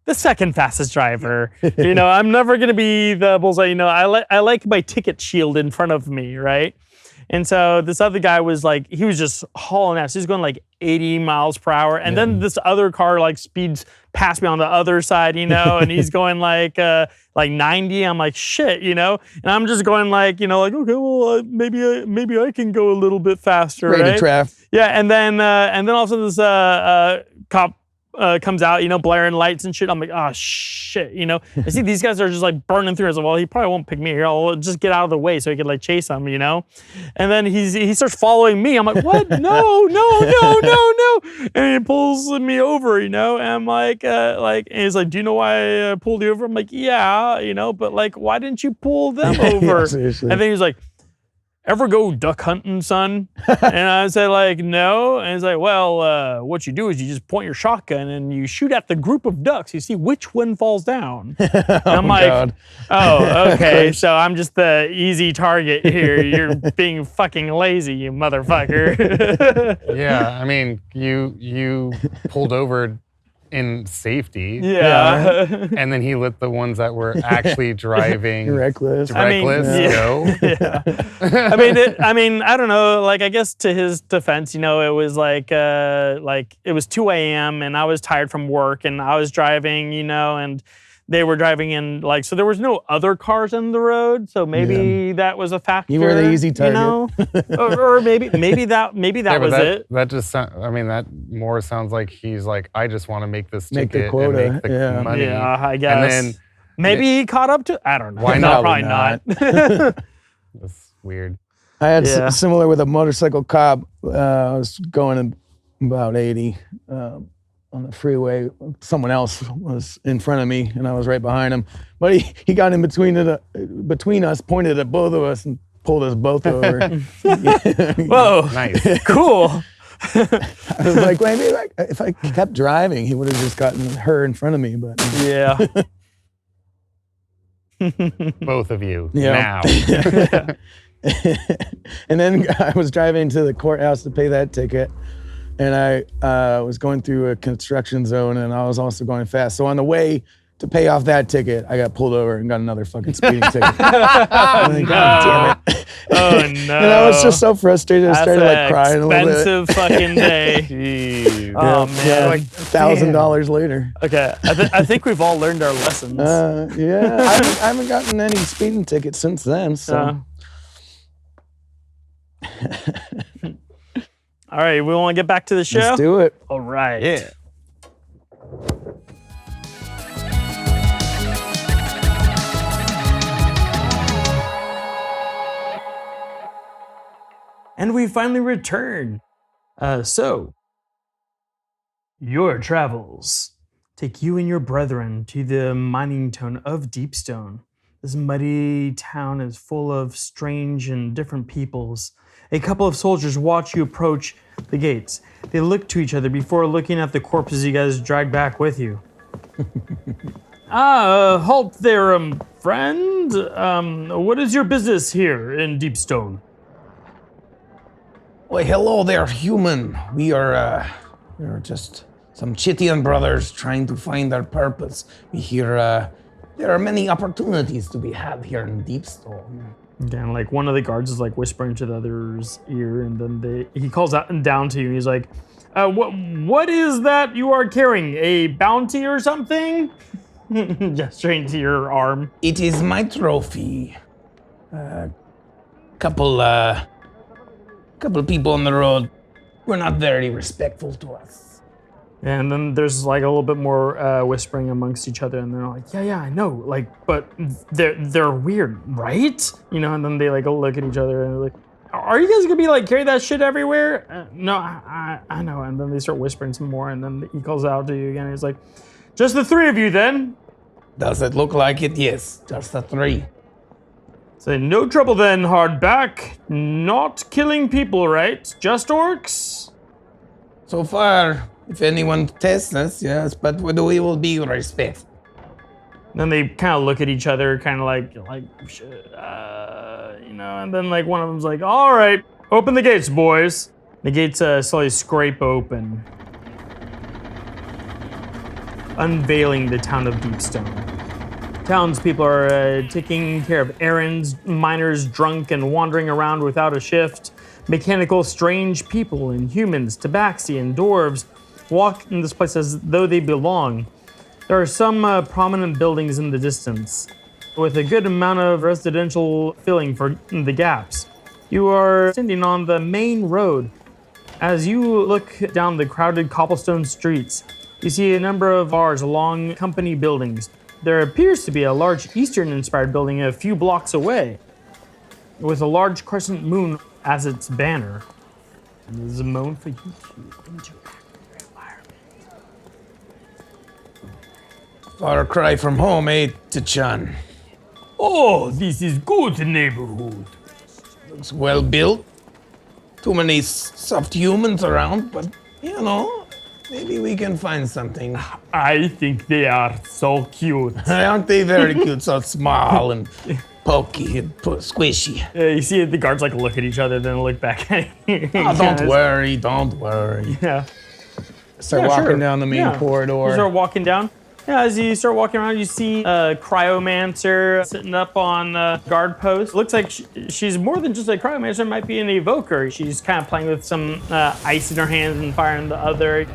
the second fastest driver. I'm never gonna be the bullseye. I like my ticket shield in front of me, right? And so this other guy was like, he was just hauling ass. He's going like 80 miles per hour. And then this other car like speeds past me on the other side, and he's going like 90. I'm like, shit, and I'm just going like, okay, well, maybe I can go a little bit faster, right? Yeah, and then all of a sudden this cop comes out, blaring lights and shit. I'm like, oh shit, I see these guys are just like burning through. I was like, well, he probably won't pick me here. I'll just get out of the way so he can like chase him, And then he starts following me. I'm like, what? No. And he pulls me over, And I'm like, and he's like, do you know why I pulled you over? I'm like, yeah, but like, why didn't you pull them over? Seriously. And then he's like, ever go duck hunting, son? And I said like, no. And he's like, well, what you do is you just point your shotgun and you shoot at the group of ducks. You see which one falls down. And I'm like, God. Oh, okay. So I'm just the easy target here. You're being fucking lazy, you motherfucker. Yeah, I mean, you pulled over in safety. Yeah. And then he let the ones that were actually driving reckless go. Yeah. I mean, I don't know. Like, I guess to his defense, it was like it was 2 a.m. and I was tired from work and I was driving, and they were driving in, like, so there was no other cars in the road, so maybe that was a factor. You were the easy target. You know? or maybe that was it. That just I mean, that more sounds like he's like, I just want to make this Make the ticket quota, and make the money. Yeah, I guess. And then maybe he caught up to. I don't know. Why No, not? probably not. That's weird. I had similar with a motorcycle cop. I was going about 80 on the freeway. Someone else was in front of me, and I was right behind him. But he got in between us, pointed at both of us, and pulled us both over. Whoa! Nice. Cool. I was like, maybe if I kept driving, he would have just gotten her in front of me. But Yeah. Both of you Yeah. now. And then I was driving to the courthouse to pay that ticket, and I was going through a construction zone, and I was also going fast. So on the way to pay off that ticket, I got pulled over and got another fucking speeding ticket. God damn it. Oh no! And I was just so frustrated. I started like crying a little bit. Expensive fucking day. Jeez. Oh man! Yeah, like $1,000 later. Okay, I think we've all learned our lessons. Yeah, I haven't gotten any speeding tickets since then. So. All right, we want to get back to the show? Let's do it. All right. Yeah. And we finally return. So, your travels take you and your brethren to the mining town of Deepstone. This muddy town is full of strange and different peoples. A couple of soldiers watch you approach the gates. They look to each other before looking at the corpses you guys dragged back with you. Halt there, friend. What is your business here in Deepstone? Well, hello there, human. We're just some Chitian brothers trying to find our purpose. We hear there are many opportunities to be had here in Deepstone. And like one of the guards is like whispering to the other's ear, and then he calls out and down to you. And he's like, "What is that you are carrying? A bounty or something?" Gesturing to your arm. It is my trophy. Couple people on the road were not very respectful to us. And then there's like a little bit more whispering amongst each other, and they're like, yeah, I know, like, but they're weird, right? You know, and then they like look at each other and they're like, are you guys gonna be like carry that shit everywhere? No, I know. And then they start whispering some more, and then he calls out to you again. He's like, just the three of you then? Does it look like it? Yes, just the three. Say, no trouble then, hardback. Not killing people, right? Just orcs? So far, if anyone tests us, yes, but we will be respectful. Then they kind of look at each other, kind of like, you know, and then like one of them's like, all right, open the gates, boys. The gates slowly scrape open, unveiling the town of Deepstone. Townspeople are taking care of errands, miners drunk and wandering around without a shift. Mechanical, strange people and humans, tabaxi and dwarves walk in this place as though they belong. There are some prominent buildings in the distance, with a good amount of residential filling for the gaps. You are standing on the main road. As you look down the crowded cobblestone streets, you see a number of bars along company buildings. There appears to be a large Eastern-inspired building a few blocks away, with a large crescent moon as its banner. And this is a moment for you to interact with your environment. Far cry from home, eh, Tachan? Oh, this is good neighborhood. Looks well built. Too many soft humans around, but you know, maybe we can find something. I think they are so cute. Aren't they very cute? So small and pokey and squishy. You see the guards like look at each other, then look back at you. Oh, don't worry. Yeah. Start walking down the main corridor. You start walking down. Yeah, as you start walking around, you see a cryomancer sitting up on the guard post. Looks like she's more than just a cryomancer, might be an evoker. She's kind of playing with some ice in her hands and fire in the other.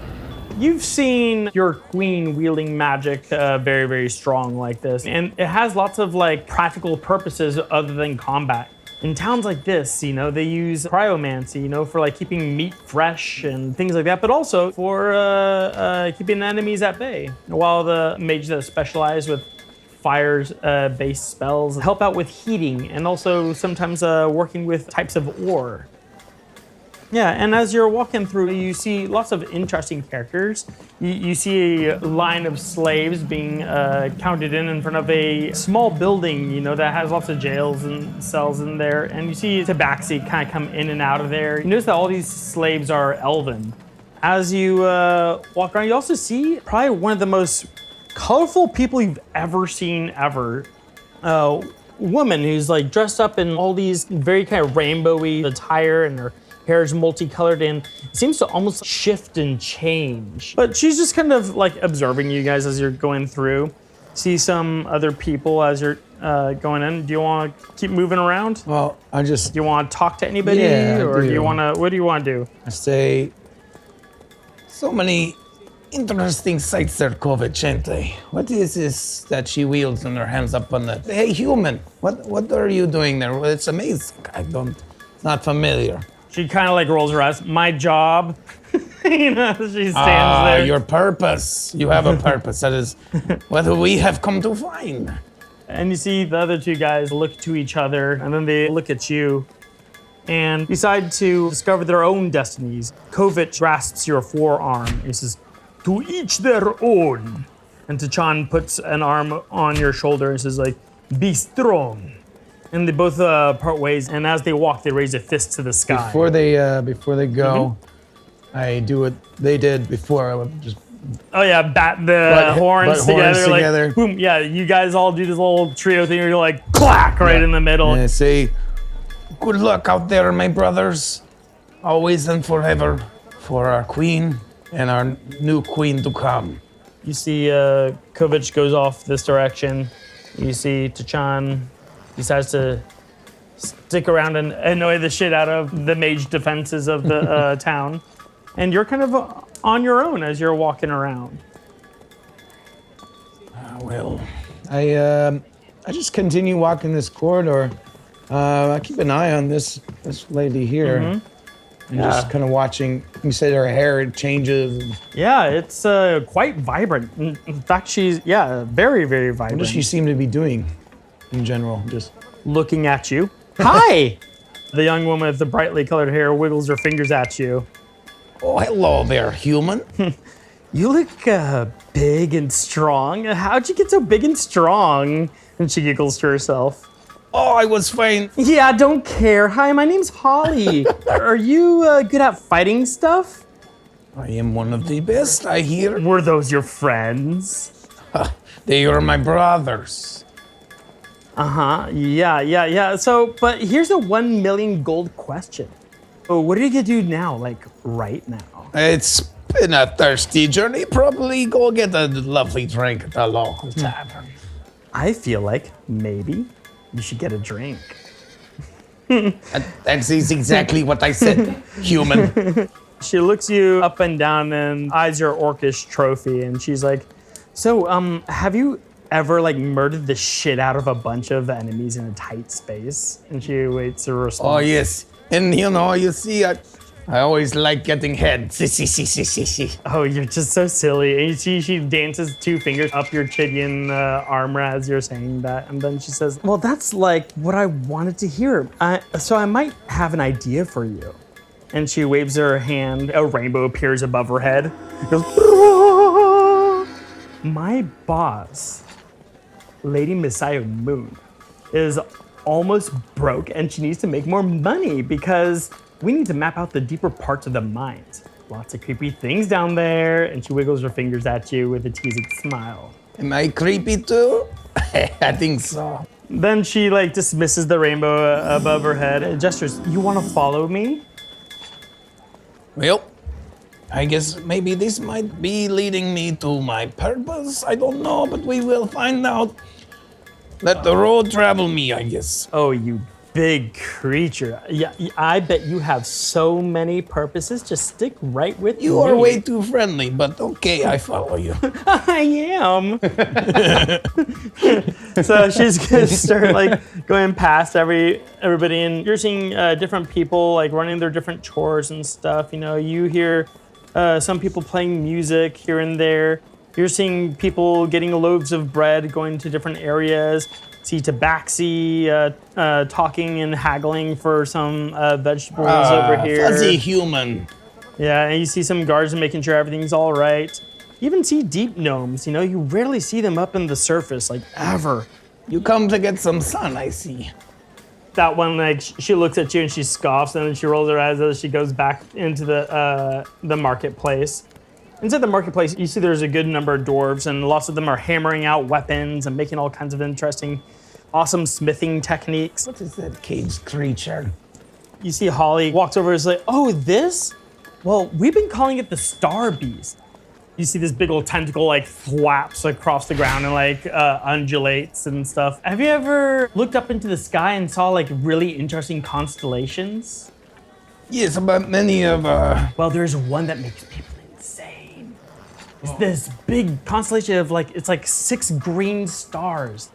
You've seen your queen wielding magic very, very strong like this, and it has lots of like practical purposes other than combat. In towns like this, you know, they use cryomancy, you know, for like keeping meat fresh and things like that, but also for keeping enemies at bay. While the mages that specialize with fires-based spells help out with heating and also sometimes working with types of ore. Yeah, and as you're walking through, you see lots of interesting characters. You see a line of slaves being counted in front of a small building, you know, that has lots of jails and cells in there. And you see tabaxi kind of come in and out of there. You notice that all these slaves are elven. As you walk around, you also see probably one of the most colorful people you've ever seen ever. Woman who's like dressed up in all these very kind of rainbowy attire, and her hair is multicolored and seems to almost shift and change. But she's just kind of like observing you guys as you're going through. See some other people as you're going in. Do you want to keep moving around? Well, Do you want to talk to anybody? Yeah, I or do do. you want to, what do you want to do? I say, so many interesting sights there, Covicente. What is this that she wields in her hands up on the... Hey, human, what are you doing there? Well, it's amazing. It's not familiar. She kind of like rolls her eyes. My job. You know, she stands there. Your purpose. You have a purpose. That is what we have come to find. And you see the other two guys look to each other, and then they look at you and decide to discover their own destinies. Kovic grasps your forearm. He says, "To each their own." And Tachan puts an arm on your shoulder and says, like, "Be strong." And they both part ways, and as they walk, they raise a fist to the sky. Before they go, I do what they did before. I would just Oh yeah, bat the horns together, like together. boom. Yeah, you guys all do this little trio thing where you're like clack right in the middle. and I say, "Good luck out there, my brothers, always and forever, for our queen and our new queen to come." You see Kovic goes off this direction. You see Tachan decides to stick around and annoy the shit out of the mage defenses of the town. And you're kind of on your own as you're walking around. Well, I just continue walking this corridor. I keep an eye on this lady here, and just kind of watching. You said her hair changes. Yeah, it's quite vibrant. In fact, she's very, very What vibrant. does she seem to be doing, in general? Just Looking at you. Hi! The young woman with the brightly colored hair wiggles her fingers at you. oh, hello there, human. You look big and strong. How'd you get so big and strong? And she giggles to herself. Oh, I was fine. Yeah, don't care. Hi, my name's Holly. Are you good at fighting stuff? I am one of the best, I hear. Were those your friends? They are my brothers. Yeah. So, but here's a 1 million gold question. So what are you gonna do now, like right now? It's been a thirsty journey. Probably go get a lovely drink at the local tavern. I feel like maybe you should get a drink. That is exactly what I said, human. She looks you up and down and eyes your orcish trophy, and she's like, "So, have you ever like murdered the shit out of a bunch of enemies in a tight space?" And she waits a response. Oh, yes. And you see, I always like getting head. Oh, you're just so silly. And you see she dances 2 fingers up your Chidian armor as you're saying that. And then she says, "Well, that's like what I wanted to hear. So I might have an idea for you." And she waves her hand. A rainbow appears above her head. It goes, "Ah." My boss, Lady Messiah Moon, is almost broke and she needs to make more money because we need to map out the deeper parts of the mines. Lots of creepy things down there. And she wiggles her fingers at you with a teasing smile. Am I creepy too? I think so. Then she like dismisses the rainbow above her head and gestures, "You want to follow me?" Well, I guess maybe this might be leading me to my purpose. I don't know, but we will find out. Let the road travel me, I guess. Oh, you big creature. Yeah, I bet you have so many purposes. Just stick right with You me. are way too friendly, but okay, I follow you. I am. So she's gonna start like going past everybody, and you're seeing different people like running their different chores and stuff. You know, you hear some people playing music here and there. You're seeing people getting loaves of bread, going to different areas. See Tabaxi talking and haggling for some vegetables over here. Fuzzy human. Yeah, and you see some guards making sure everything's all right. You even see deep gnomes. You know, you rarely see them up in the surface, like ever. You come to get some sun, I see. That one, like, she looks at you and she scoffs, and then she rolls her eyes as she goes back into the marketplace. Inside the marketplace, you see there's a good number of dwarves, and lots of them are hammering out weapons and making all kinds of interesting, awesome smithing techniques. What is that caged creature? You see Holly walks over and is like, oh, this? Well, we've been calling it the Star Beast. You see this big old tentacle like flaps across the ground and like undulates and stuff. Have you ever looked up into the sky and saw like really interesting constellations? Yes, about many of Well, there's one that makes people insane. It's this big constellation of like, it's like 6 green stars.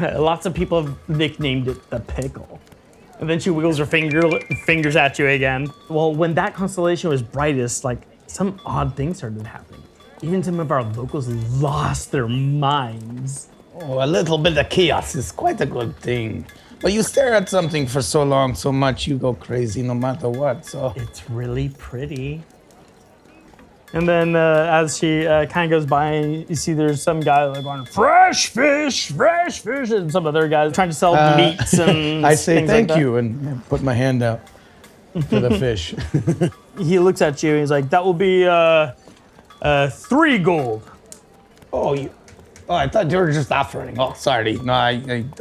Lots of people have nicknamed it the Pickle. And then she wiggles her fingers at you again. Well, when that constellation was brightest, like some odd things started happening. Even some of our locals lost their minds. Oh, a little bit of chaos is quite a good thing. But you stare at something for so long, so much, you go crazy no matter what, so. It's really pretty. And then as she kind of goes by, you see there's some guy like going, fresh fish, and some other guys trying to sell meats and I say things thank like that. you and put my hand out for the fish. He looks at you and he's like, that will be 3 gold. Oh, I thought you were just offering. Oh, sorry. No,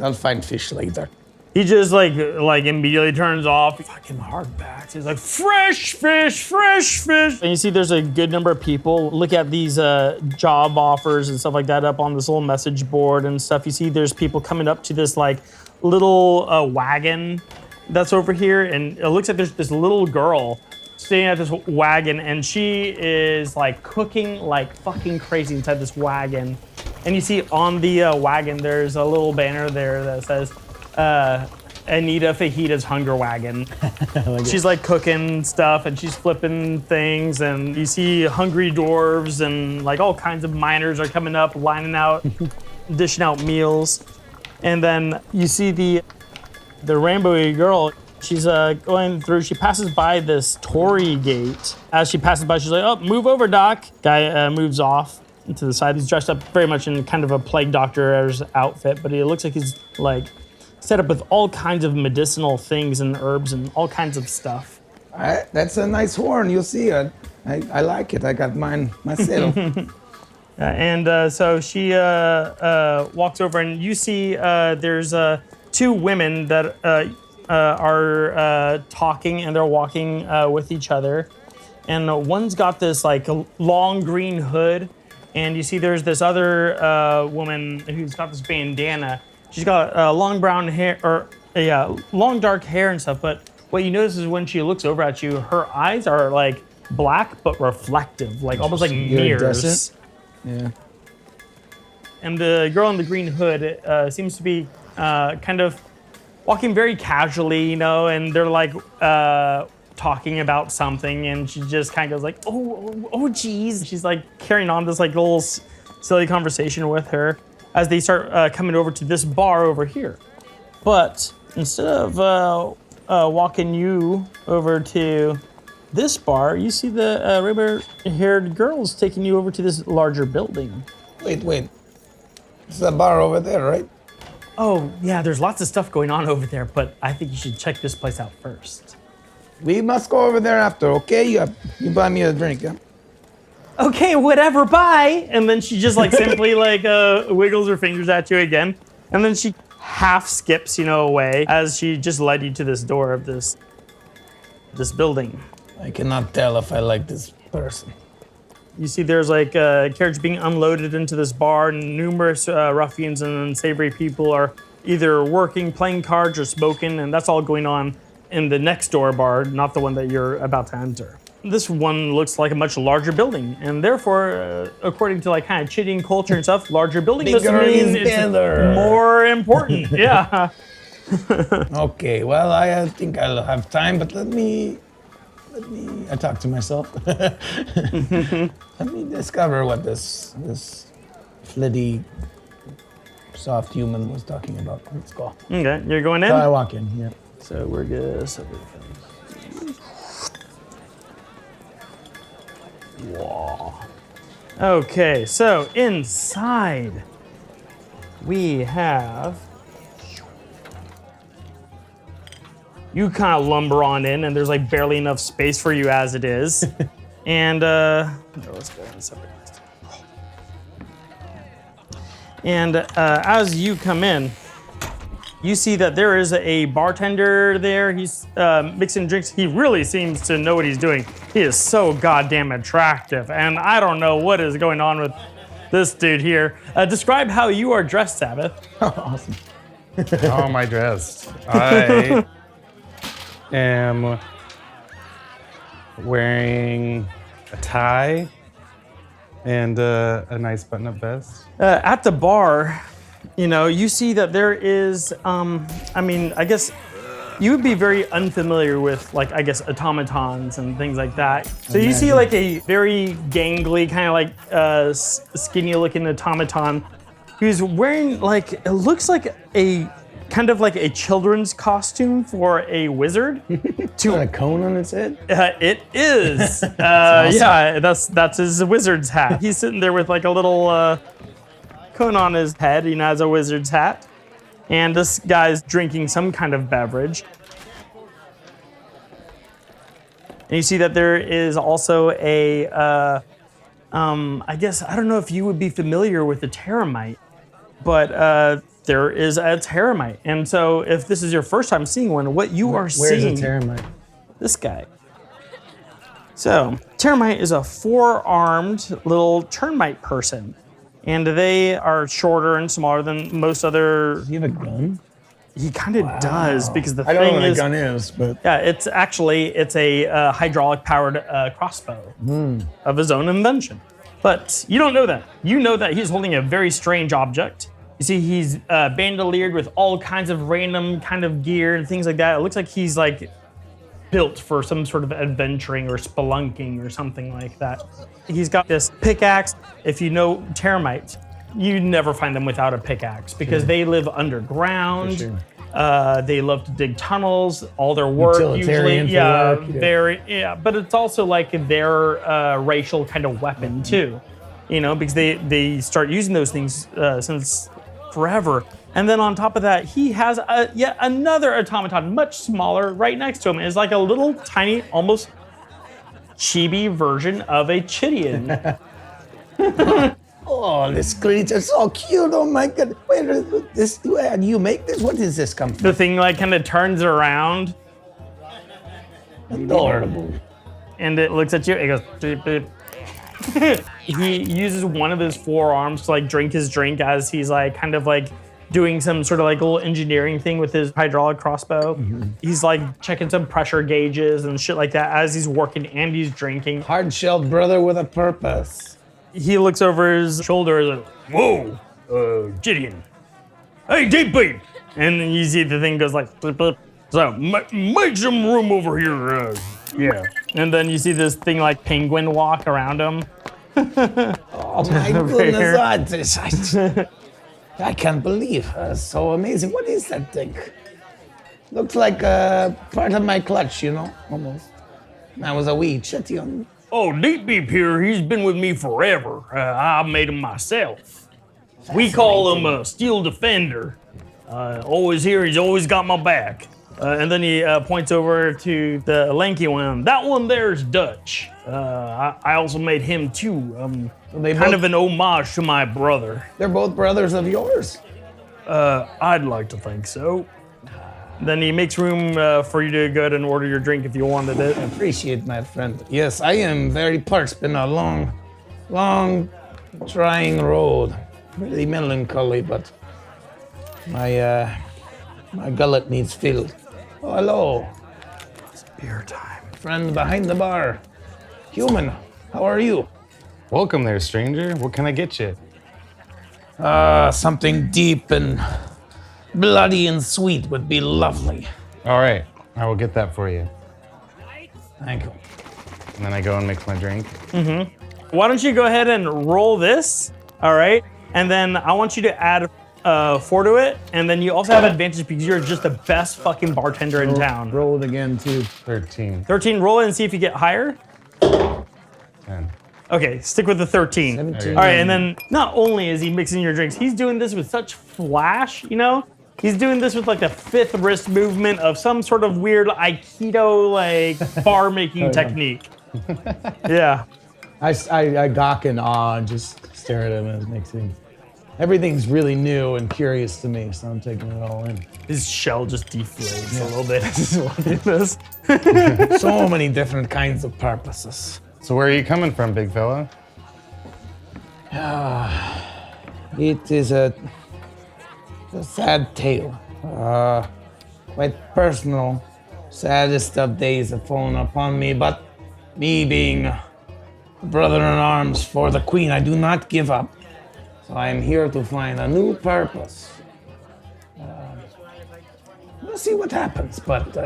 I'll find fish later. He just like immediately turns off. Fucking hardbacks. He's like, fresh fish. And you see there's a good number of people look at these job offers and stuff like that up on this little message board and stuff. You see there's people coming up to this like little wagon that's over here, and it looks like there's this little girl staying at this wagon, and she is like cooking like fucking crazy inside this wagon. And you see on the wagon there's a little banner there that says Anita Fajita's Hunger Wagon. She's like cooking stuff and she's flipping things, and you see hungry dwarves and like all kinds of miners are coming up, lining out, dishing out meals. And then you see the rainbowy girl. She's going through, she passes by this Tory gate. As she passes by, she's like, oh, move over, Doc. Guy moves off to the side. He's dressed up very much in kind of a plague doctor's outfit, but it looks like he's like set up with all kinds of medicinal things and herbs and all kinds of stuff. That's a nice horn. You'll see it. I like it. I got mine myself. So she walks over, and you see there's 2 women that are talking, and they're walking with each other. And one's got this like long green hood, and you see there's this other woman who's got this bandana. She's got long brown hair, or long dark hair and stuff. But what you notice is when she looks over at you, her eyes are like black but reflective, like almost like mirrors. Yeah. And the girl in the green hood seems to be kind of walking very casually, you know, and they're like talking about something, and she just kind of goes like, oh, geez. She's like carrying on this like little silly conversation with her as they start coming over to this bar over here. But instead of walking you over to this bar, you see the rainbow-haired girls taking you over to this larger building. Wait. It's a bar over there, right? Oh, yeah, there's lots of stuff going on over there, but I think you should check this place out first. We must go over there after, okay? You buy me a drink, yeah? Okay, whatever, bye. And then she just like simply like wiggles her fingers at you again. And then she half skips, away as she just led you to this door of this building. I cannot tell if I like this person. You see there's like a carriage being unloaded into this bar, and numerous ruffians and unsavory people are either working, playing cards, or smoking, and that's all going on in the next door bar, not the one that you're about to enter. This one looks like a much larger building, and therefore, according to like kind of cheating culture and stuff, larger building must mean it's more important. Yeah. Okay, well, I think I'll have time, but let me, I talk to myself. Let me discover what this flitty, soft human was talking about. Let's go. Okay, you're going in? So I walk in, yeah. So we're good. Wow. Okay, so inside we have. You kind of lumber on in, and there's like barely enough space for you as it is. And let's go in separate. And as you come in, you see that there is a bartender there. He's mixing drinks. He really seems to know what he's doing. He is so goddamn attractive, and I don't know what is going on with this dude here. Describe how you are dressed, Sabbath. Awesome. How am I dressed? I am wearing a tie and a nice button-up vest. At the bar, you see that there is, I guess you would be very unfamiliar with, like, I guess, automatons and things like that. So you see, like, a very gangly, kind of like skinny-looking automaton who's wearing, like, it looks like a kind of like a children's costume for a wizard. Got a cone on its head? It is. Awesome. Yeah, that's his wizard's hat. He's sitting there with like a little cone on his head, as a wizard's hat. And this guy's drinking some kind of beverage. And you see that there is also a, I guess, I don't know if you would be familiar with the Terramite, but there is a Terramite. And so if this is your first time seeing one, what you are seeing... Where's the Terramite? This guy. So, Terramite is a four-armed little termite person. And they are shorter and smaller than most other... Does he have a gun? He kind of does, because the I don't thing know what is... a gun is, but... Yeah, it's a hydraulic-powered crossbow of his own invention. But you don't know that. You know that he's holding a very strange object. You see, he's bandoliered with all kinds of random kind of gear and things like that. It looks like he's like built for some sort of adventuring or spelunking or something like that. He's got this pickaxe. If you know termites, you never find them without a pickaxe because they live underground. They love to dig tunnels. All their work Utilitarian usually, but it's also like their racial kind of weapon too, because they start using those things since forever. And then on top of that, he has yet another automaton, much smaller, right next to him. It's like a little tiny, almost chibi version of a Chidian. Oh, this creature's so cute. Oh my God. Where do you make this? What is this come from? The thing like kind of turns around. Adorable. And it looks at you. It goes, beep, beep. He uses one of his forearms to like drink his drink as he's like kind of like doing some sort of like little engineering thing with his hydraulic crossbow. He's like checking some pressure gauges and shit like that as he's working and he's drinking. Hard-shelled brother with a purpose. He looks over his shoulder and like, whoa, Gideon. Hey, deep beep. And then you see the thing goes like, blip, blip. So make some room over here. Yeah. And then you see this thing like penguin walk around him. Oh my goodness, I can't believe so amazing. What is that thing? Looks like part of my clutch, almost. I was a wee chitty on. Oh, Deep Beep here, he's been with me forever. I made him myself. We call him a Steel Defender. Always here, he's always got my back. And then he points over to the lanky one. That one there's Dutch. I also made him too. Kind of an homage to my brother. They're both brothers of yours? I'd like to think so. Then he makes room for you to go ahead and order your drink if you wanted it. I appreciate, my friend. Yes, I am very parched. Been a long, long, trying road. Really melancholy, but My gullet needs filled. Oh, hello. It's beer time. Friend behind the bar. Human, how are you? Welcome there, stranger. What can I get you? Something deep and bloody and sweet would be lovely. All right, I will get that for you. Thank you. And then I go and mix my drink. Why don't you go ahead and roll this, all right? And then I want you to add 4 to it, and then you also have advantage because you're just the best fucking bartender in town. Roll it again, too. 13. 13, roll it and see if you get higher. 10. Okay, stick with the 13. 17. All right, and then not only is he mixing your drinks, he's doing this with such flash, you know? He's doing this with like the 5th wrist movement of some sort of weird Aikido, like, bar making technique. Yeah. I gawk in awe and just stare at him as mixing. Everything's really new and curious to me, so I'm taking it all in. His shell just deflates a little bit as he's watching this. So many different kinds of purposes. So where are you coming from, big fella? It is a sad tale. Quite personal. Saddest of days have fallen upon me, but me being a brother in arms for the queen, I do not give up. So I am here to find a new purpose. We'll see what happens, but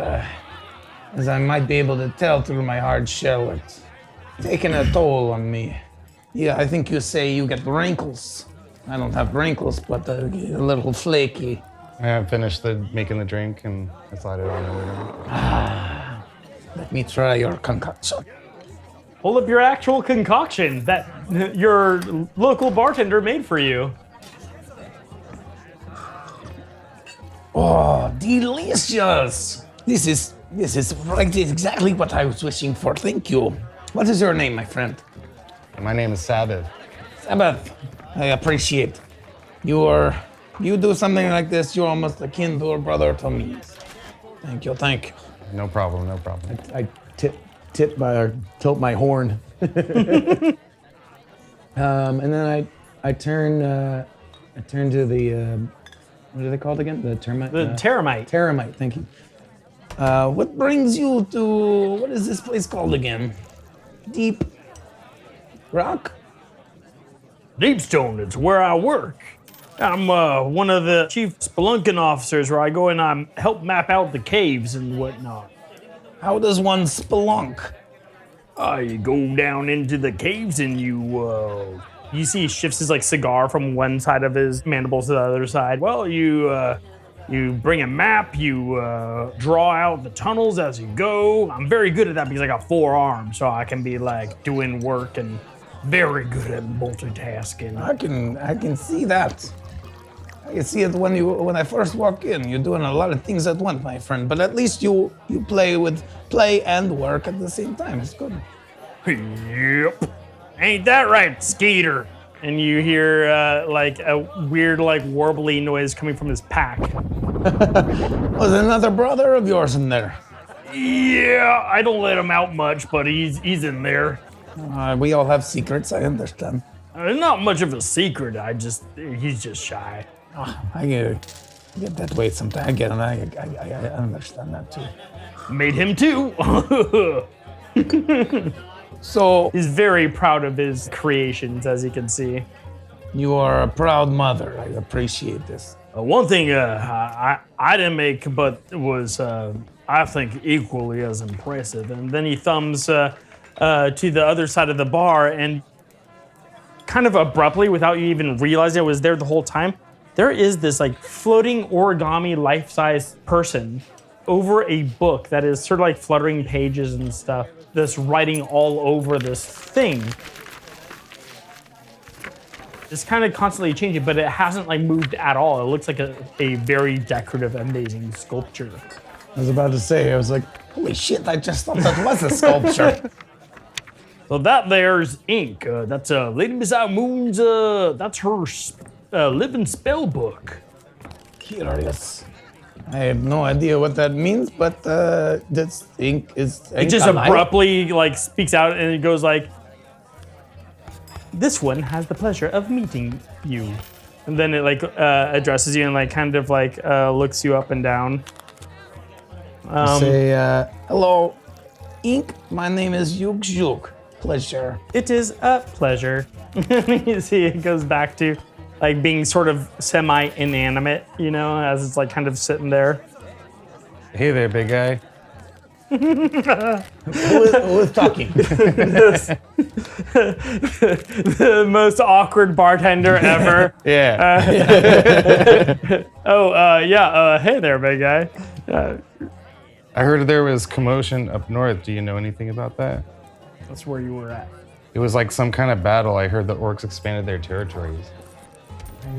as I might be able to tell through my hard shell, it's taken a toll on me. Yeah, I think you say you get wrinkles. I don't have wrinkles, but a little flaky. I haven't finished making the drink, and I slide it on over. Let me try your concoction. Hold up your actual concoction that your local bartender made for you. Oh, delicious! This is right, exactly what I was wishing for. Thank you. What is your name, my friend? My name is Sabbath. Sabbath. I appreciate. You do something like this, you're almost akin to a brother to me. Thank you, thank you. No problem, no problem. I tilt my horn. And then I turn to the what are they called again? The termite. The Terramite. Terramite. Thank you. What brings you to what is this place called again? Deep Rock. Deepstone, it's where I work. I'm one of the chief spelunking officers where I go and I help map out the caves and whatnot. How does one spelunk? You go down into the caves and you see he shifts his like cigar from one side of his mandibles to the other side. Well, you bring a map, you draw out the tunnels as you go. I'm very good at that because I got 4 arms, so I can be like doing work and very good at multitasking. I can see that. I can see it when I first walk in. You're doing a lot of things at once, my friend. But at least you play and work at the same time. It's good. Yep. Ain't that right, Skeeter? And you hear like a weird, like warbly noise coming from his pack. Was another brother of yours in there? Yeah, I don't let him out much, but he's in there. We all have secrets. I understand. Not much of a secret. He's just shy. I get that way sometimes. I understand that too. Made him too. So He's very proud of his creations, as you can see. you are a proud mother. I appreciate this. One thing I didn't make, but was I think equally as impressive. And then he thumbs to the other side of the bar, and kind of abruptly, without you even realizing it was there the whole time, there is this like floating origami life-size person over a book that is sort of like fluttering pages and stuff. This writing all over this thing. It's kind of constantly changing, but it hasn't like moved at all. It looks like a very decorative, amazing sculpture. I was about to say, I was like, holy shit, I just thought that was a sculpture. So that there's ink. That's Lady Beside Moon's, that's her living spell book. Curious. I have no idea what that means, but this ink is ink It just alive? abruptly like speaks out and it goes like, this one has the pleasure of meeting you. And then it like addresses you and like kind of like looks you up and down. Say, hello, Ink. My name is Yuk Zhuk. Pleasure. It is a pleasure. You see, it goes back to like being sort of semi-inanimate, you know, as it's like kind of sitting there. Hey there, big guy. Who is talking? The most awkward bartender ever. Yeah. Hey there, big guy. I heard there was commotion up north. Do you know anything about that? That's where you were at. It was like some kind of battle. I heard the orcs expanded their territories.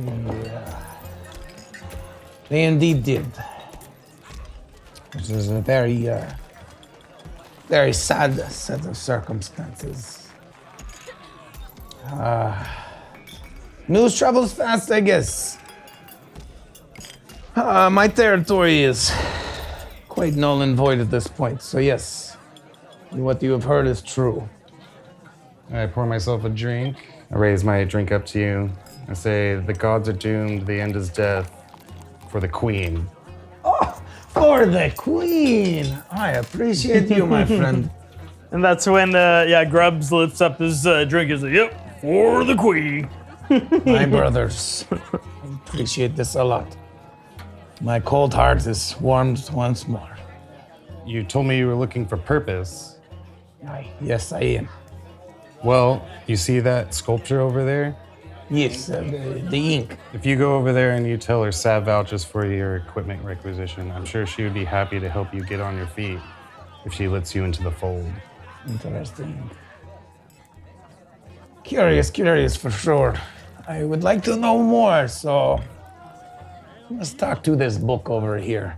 Yeah. They indeed did. This is a very, very sad set of circumstances. News travels fast, I guess. My territory is quite null and void at this point, so yes, what you have heard is true. I pour myself a drink. I raise my drink up to you. I say, the gods are doomed, the end is death. For the queen. Oh, for the queen! I appreciate you, my friend. And that's when, Grubbs lifts up his drink and says, yep, for the queen. My brothers, I appreciate this a lot. My cold heart is warmed once more. You told me you were looking for purpose. Yes, I am. Well, you see that sculpture over there? Yes, the ink. If you go over there and you tell her Sav vouches for your equipment requisition, I'm sure she would be happy to help you get on your feet if she lets you into the fold. Interesting. Curious for sure. I would like to know more, so let's talk to this book over here.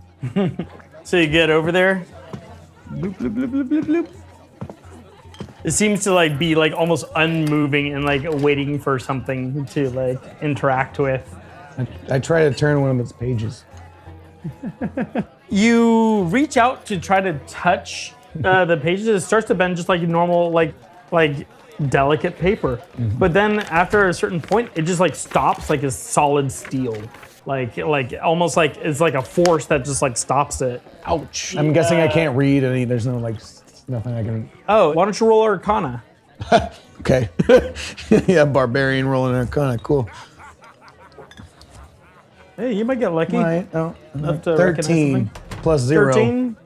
So you get over there. Bloop, bloop, bloop, bloop, bloop, bloop. It seems to like be like almost unmoving and like waiting for something to like interact with. I try to turn one of its pages. You reach out to try to touch the pages. It starts to bend just like normal, like delicate paper. Mm-hmm. But then after a certain point, it just like stops like a solid steel. Like almost like it's like a force that just like stops it. Ouch. I'm guessing I can't read any, there's no like, nothing I can. Oh, why don't you roll Arcana? Okay. Yeah, barbarian rolling Arcana, cool. Hey, you might get lucky. Right, no. Enough to 13 plus 0. 13?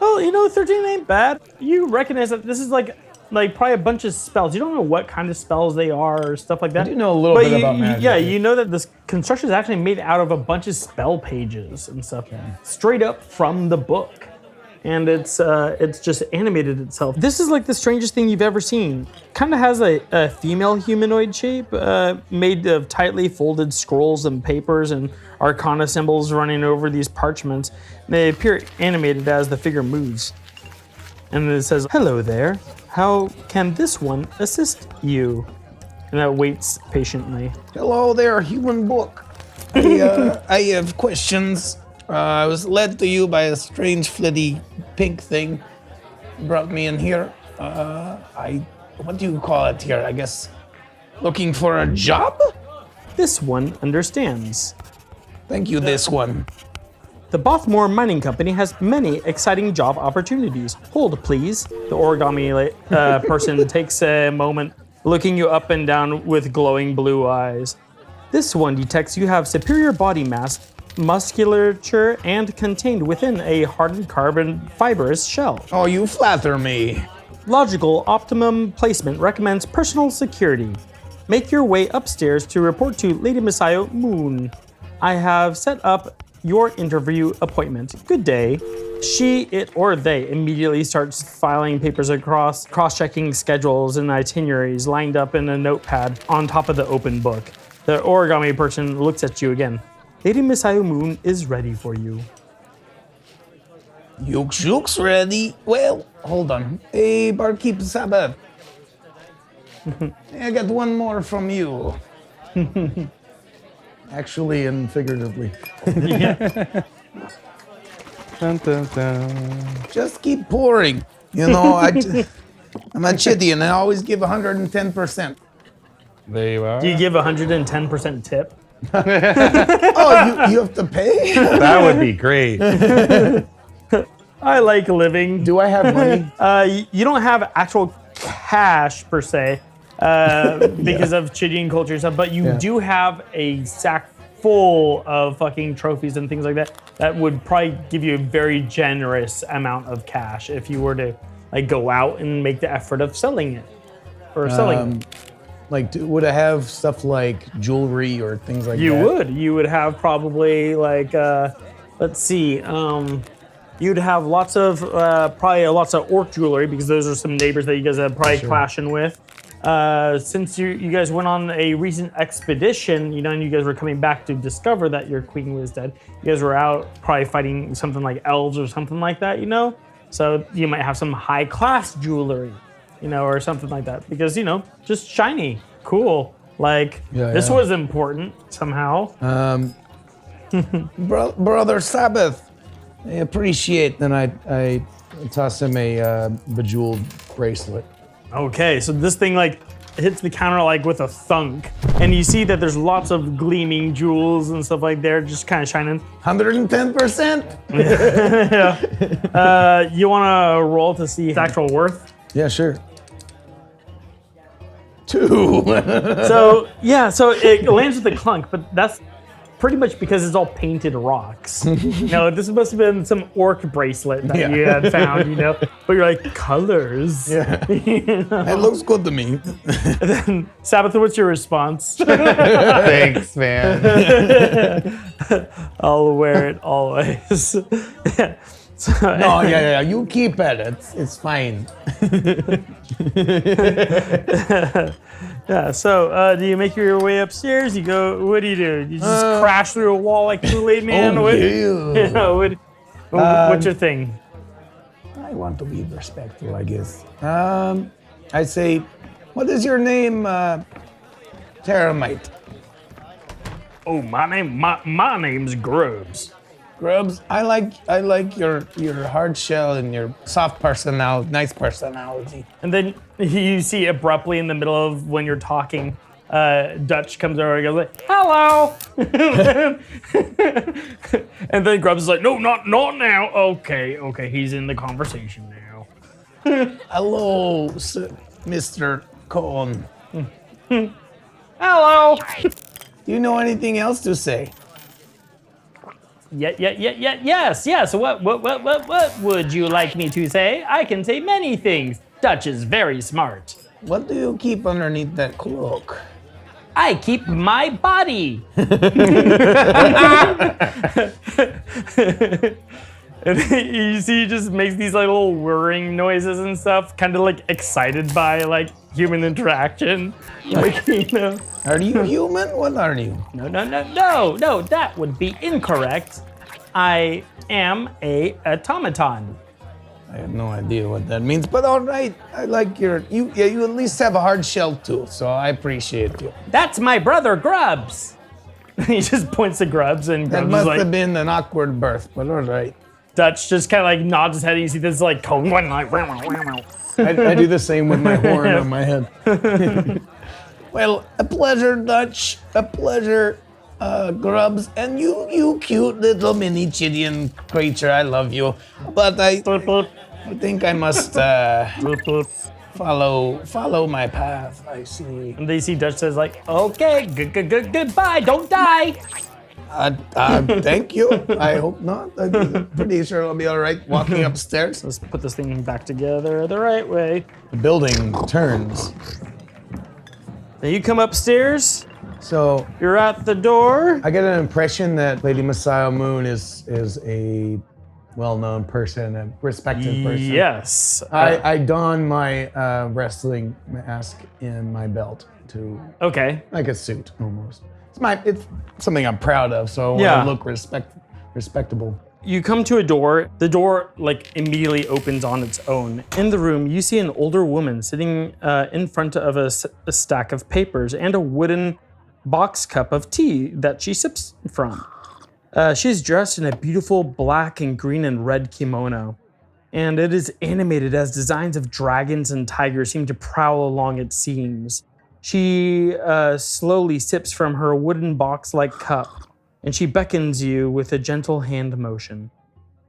Oh, 13 ain't bad. You recognize that this is like probably a bunch of spells. You don't know what kind of spells they are or stuff like that. I do know a little bit about magic. Yeah, you know that this construction is actually made out of a bunch of spell pages and stuff, straight up from the book. And it's just animated itself. This is like the strangest thing you've ever seen. Kind of has a female humanoid shape, made of tightly folded scrolls and papers and arcana symbols running over these parchments. They appear animated as the figure moves. And it says, "Hello there. How can this one assist you?" And it waits patiently. Hello there, human book. I have questions. I was led to you by a strange, flitty, pink thing. Brought me in here. What do you call it here? I guess looking for a job? This one understands. Thank you, this one. The Bothmore Mining Company has many exciting job opportunities. Hold, please. The origami person takes a moment, looking you up and down with glowing blue eyes. This one detects you have superior body mass, musculature, and contained within a hardened carbon fibrous shell. Oh, you flatter me. Logical optimum placement recommends personal security. Make your way upstairs to report to Lady Messiah Moon. I have set up your interview appointment. Good day. She, it, or they immediately starts filing papers across, cross-checking schedules and itineraries lined up in a notepad on top of the open book. The origami person looks at you again. Lady Messiah Moon is ready for you. Yuk Zhuk's ready. Well, hold on. Hey, barkeep Sabbath. I got one more from you. Actually and figuratively. Dun, dun, dun. Just keep pouring. You know, I'm a chitty and I always give 110%. There you are. Do you give 110% tip? Oh, you have to pay? That would be great. I like living. Do I have money? You don't have actual cash per se because of Chidian culture and stuff, but you do have a sack full of fucking trophies and things like that. That would probably give you a very generous amount of cash if you were to like go out and make the effort of selling it or selling it. Like, would I have stuff like jewelry or things like that? You would have probably like, let's see, you'd have lots of, probably lots of orc jewelry because those are some neighbors that you guys are probably clashing with. Since you guys went on a recent expedition, and you guys were coming back to discover that your queen was dead, you guys were out probably fighting something like elves or something like that, So you might have some high class jewelry, or something like that because, just shiny, cool. Like this was important somehow. Brother Sabbath, I appreciate. Then I toss him a bejeweled bracelet. Okay, so this thing like hits the counter like with a thunk, and you see that there's lots of gleaming jewels and stuff like there, just kind of shining. 110%. You want to roll to see its actual worth? Yeah, sure. 2. So it lands with a clunk, but that's pretty much because it's all painted rocks. This must have been some orc bracelet that you had found, But you're like, colors. Yeah. It looks good to me. Then, Sabbath, what's your response? Thanks, man. I'll wear it always. No, yeah. You keep it. It's fine. Yeah, so do you make your way upstairs? You go, what do? You just crash through a wall like Kool-Aid Man? What's your thing? I want to be respectful, I guess. I say, what is your name, Terramite? Oh, my name's Grubs. Grubs, I like your hard shell and your soft personality, nice personality. And then you see abruptly in the middle of when you're talking, Dutch comes over and goes like, hello! And then Grubs is like, no, not now. Okay, he's in the conversation now. Hello, Mr. Cohn. Hello! Do you know anything else to say? Yes. What would you like me to say? I can say many things. Dutch is very smart. What do you keep underneath that cloak? I keep my body. And you see, he just makes these like little whirring noises and stuff, kind of like excited by like human interaction. Like, Are you human? What are you? No, that would be incorrect. I am a automaton. I have no idea what that means, but all right. I like you at least have a hard shell too, so I appreciate you. That's my brother, Grubs. He just points to Grubs, and Grubs That must is like, have been an awkward birth, but all right. Dutch just kind of like nods his head, and you see this like cone. I do the same with my horn on my head. Well, a pleasure, Dutch. A pleasure, Grubs. And you cute little mini Chidian creature. I love you. But I think I must follow my path. I see. And they see Dutch says like, okay, goodbye, don't die. Thank you. I hope not. I'm pretty sure I'll be all right walking upstairs. Let's put this thing back together the right way. The building turns. Then you come upstairs. So You're at the door. I get an impression that Lady Messiah Moon is a well-known person, a respected person. Yes. I don my wrestling mask in my belt to Okay. like a suit almost. It's something I'm proud of, so I want Yeah. to look respectable. You come to a door. The door like immediately opens on its own. In the room, you see an older woman sitting in front of a stack of papers and a wooden box cup of tea that she sips from. She's dressed in a beautiful black and green and red kimono, and it is animated as designs of dragons and tigers seem to prowl along its seams. She slowly sips from her wooden box-like cup, and she beckons you with a gentle hand motion.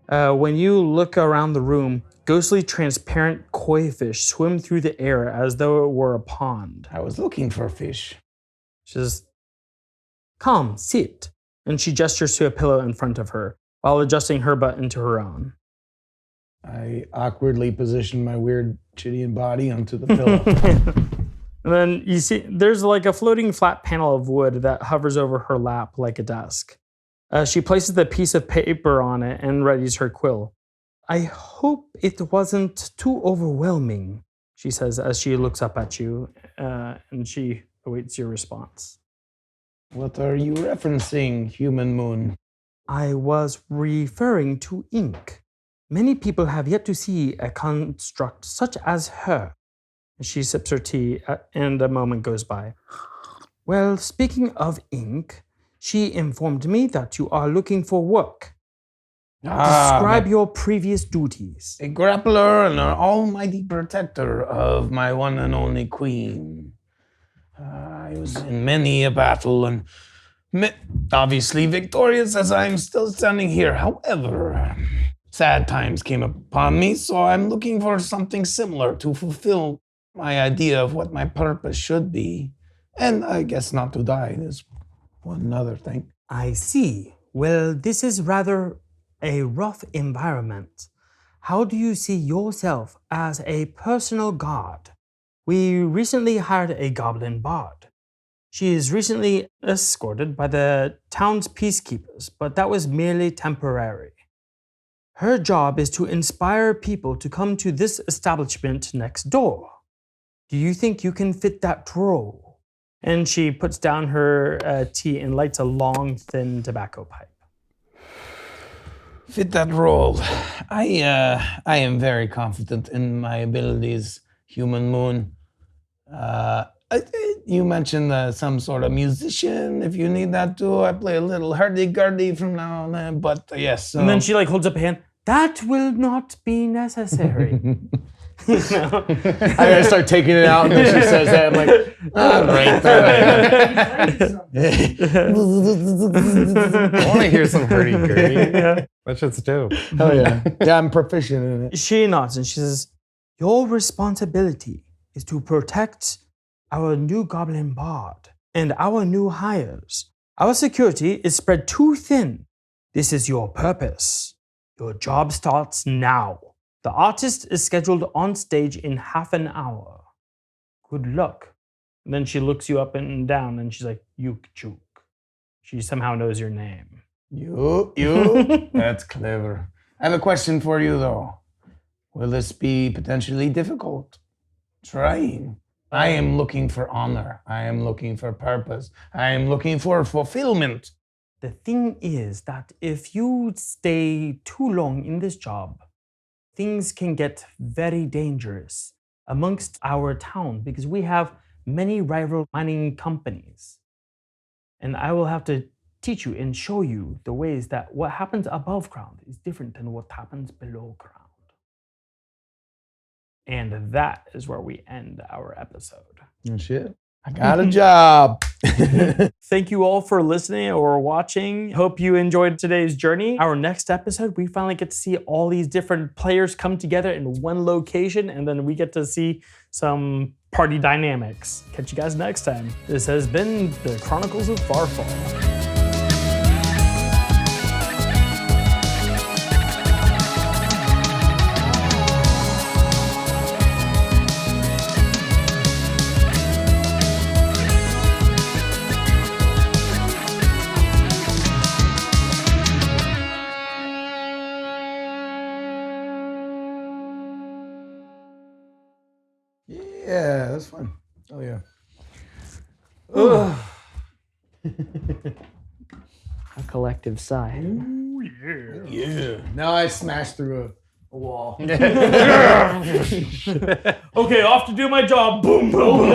When you look around the room, ghostly transparent koi fish swim through the air as though it were a pond. I was looking for fish. She says, "Come, sit." And she gestures to a pillow in front of her, while adjusting her butt into her own. I awkwardly position my weird Chidian body onto the pillow. And then you see there's like a floating flat panel of wood that hovers over her lap like a desk. She places the piece of paper on it and readies her quill. "I hope it wasn't too overwhelming," she says as she looks up at you, and she awaits your response. What are you referencing, Human Moon? "I was referring to ink. Many people have yet to see a construct such as her." She sips her tea, and a moment goes by. "Well, speaking of ink, she informed me that you are looking for work. Describe your previous duties." A grappler and an almighty protector of my one and only queen. I was in many a battle and obviously victorious as I'm still standing here. However, sad times came upon me, so I'm looking for something similar to fulfill my idea of what my purpose should be. And I guess not to die. There's one other thing. "I see. Well, this is rather a rough environment. How do you see yourself as a personal guard? We recently hired a goblin bard. She is recently escorted by the town's peacekeepers, but that was merely temporary. Her job is to inspire people to come to this establishment next door. Do you think you can fit that role?" And she puts down her tea and lights a long, thin tobacco pipe. Fit that role. I am very confident in my abilities, Human Moon. You mentioned some sort of musician. If you need that too, I play a little hurdy-gurdy from now and then. But yes. And then she holds up a hand. "That will not be necessary." I start taking it out, and then she says that. I'm like, right I want to hear some hurdy-gurdy. Yeah. That shit's dope. Oh, yeah. Yeah, I'm proficient in it. She nods and she says, "Your responsibility is to protect our new goblin bard and our new hires. Our security is spread too thin. This is your purpose. Your job starts now. The artist is scheduled on stage in half an hour. Good luck." And then she looks you up and down and she's like, "Yuk Zhuk." She somehow knows your name. You. That's clever. I have a question for you, though. Will this be potentially difficult? Trying. I am looking for honor. I am looking for purpose. I am looking for fulfillment. The thing is that if you stay too long in this job, things can get very dangerous amongst our town because we have many rival mining companies. And I will have to teach you and show you the ways that what happens above ground is different than what happens below ground. And that is where we end our episode. Oh, shit. I got a job. Thank you all for listening or watching. Hope you enjoyed today's journey. Our next episode, we finally get to see all these different players come together in one location, and then we get to see some party dynamics. Catch you guys next time. This has been the Chronicles of Farfall. Yeah, that's fun. Oh, yeah. A collective sigh. Ooh, yeah. Yeah. Now I smashed through a wall. Okay, off to do my job. Boom, boom.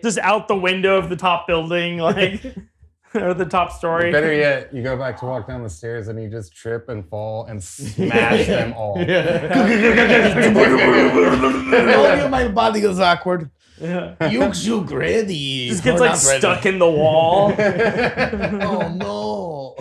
Just out the window of the top building, like. or the top story. Better yet, you go back to walk down the stairs and you just trip and fall and smash them all. Oh, my body is awkward. Yuk Zhuk ready. Just gets like stuck in the wall. Oh no.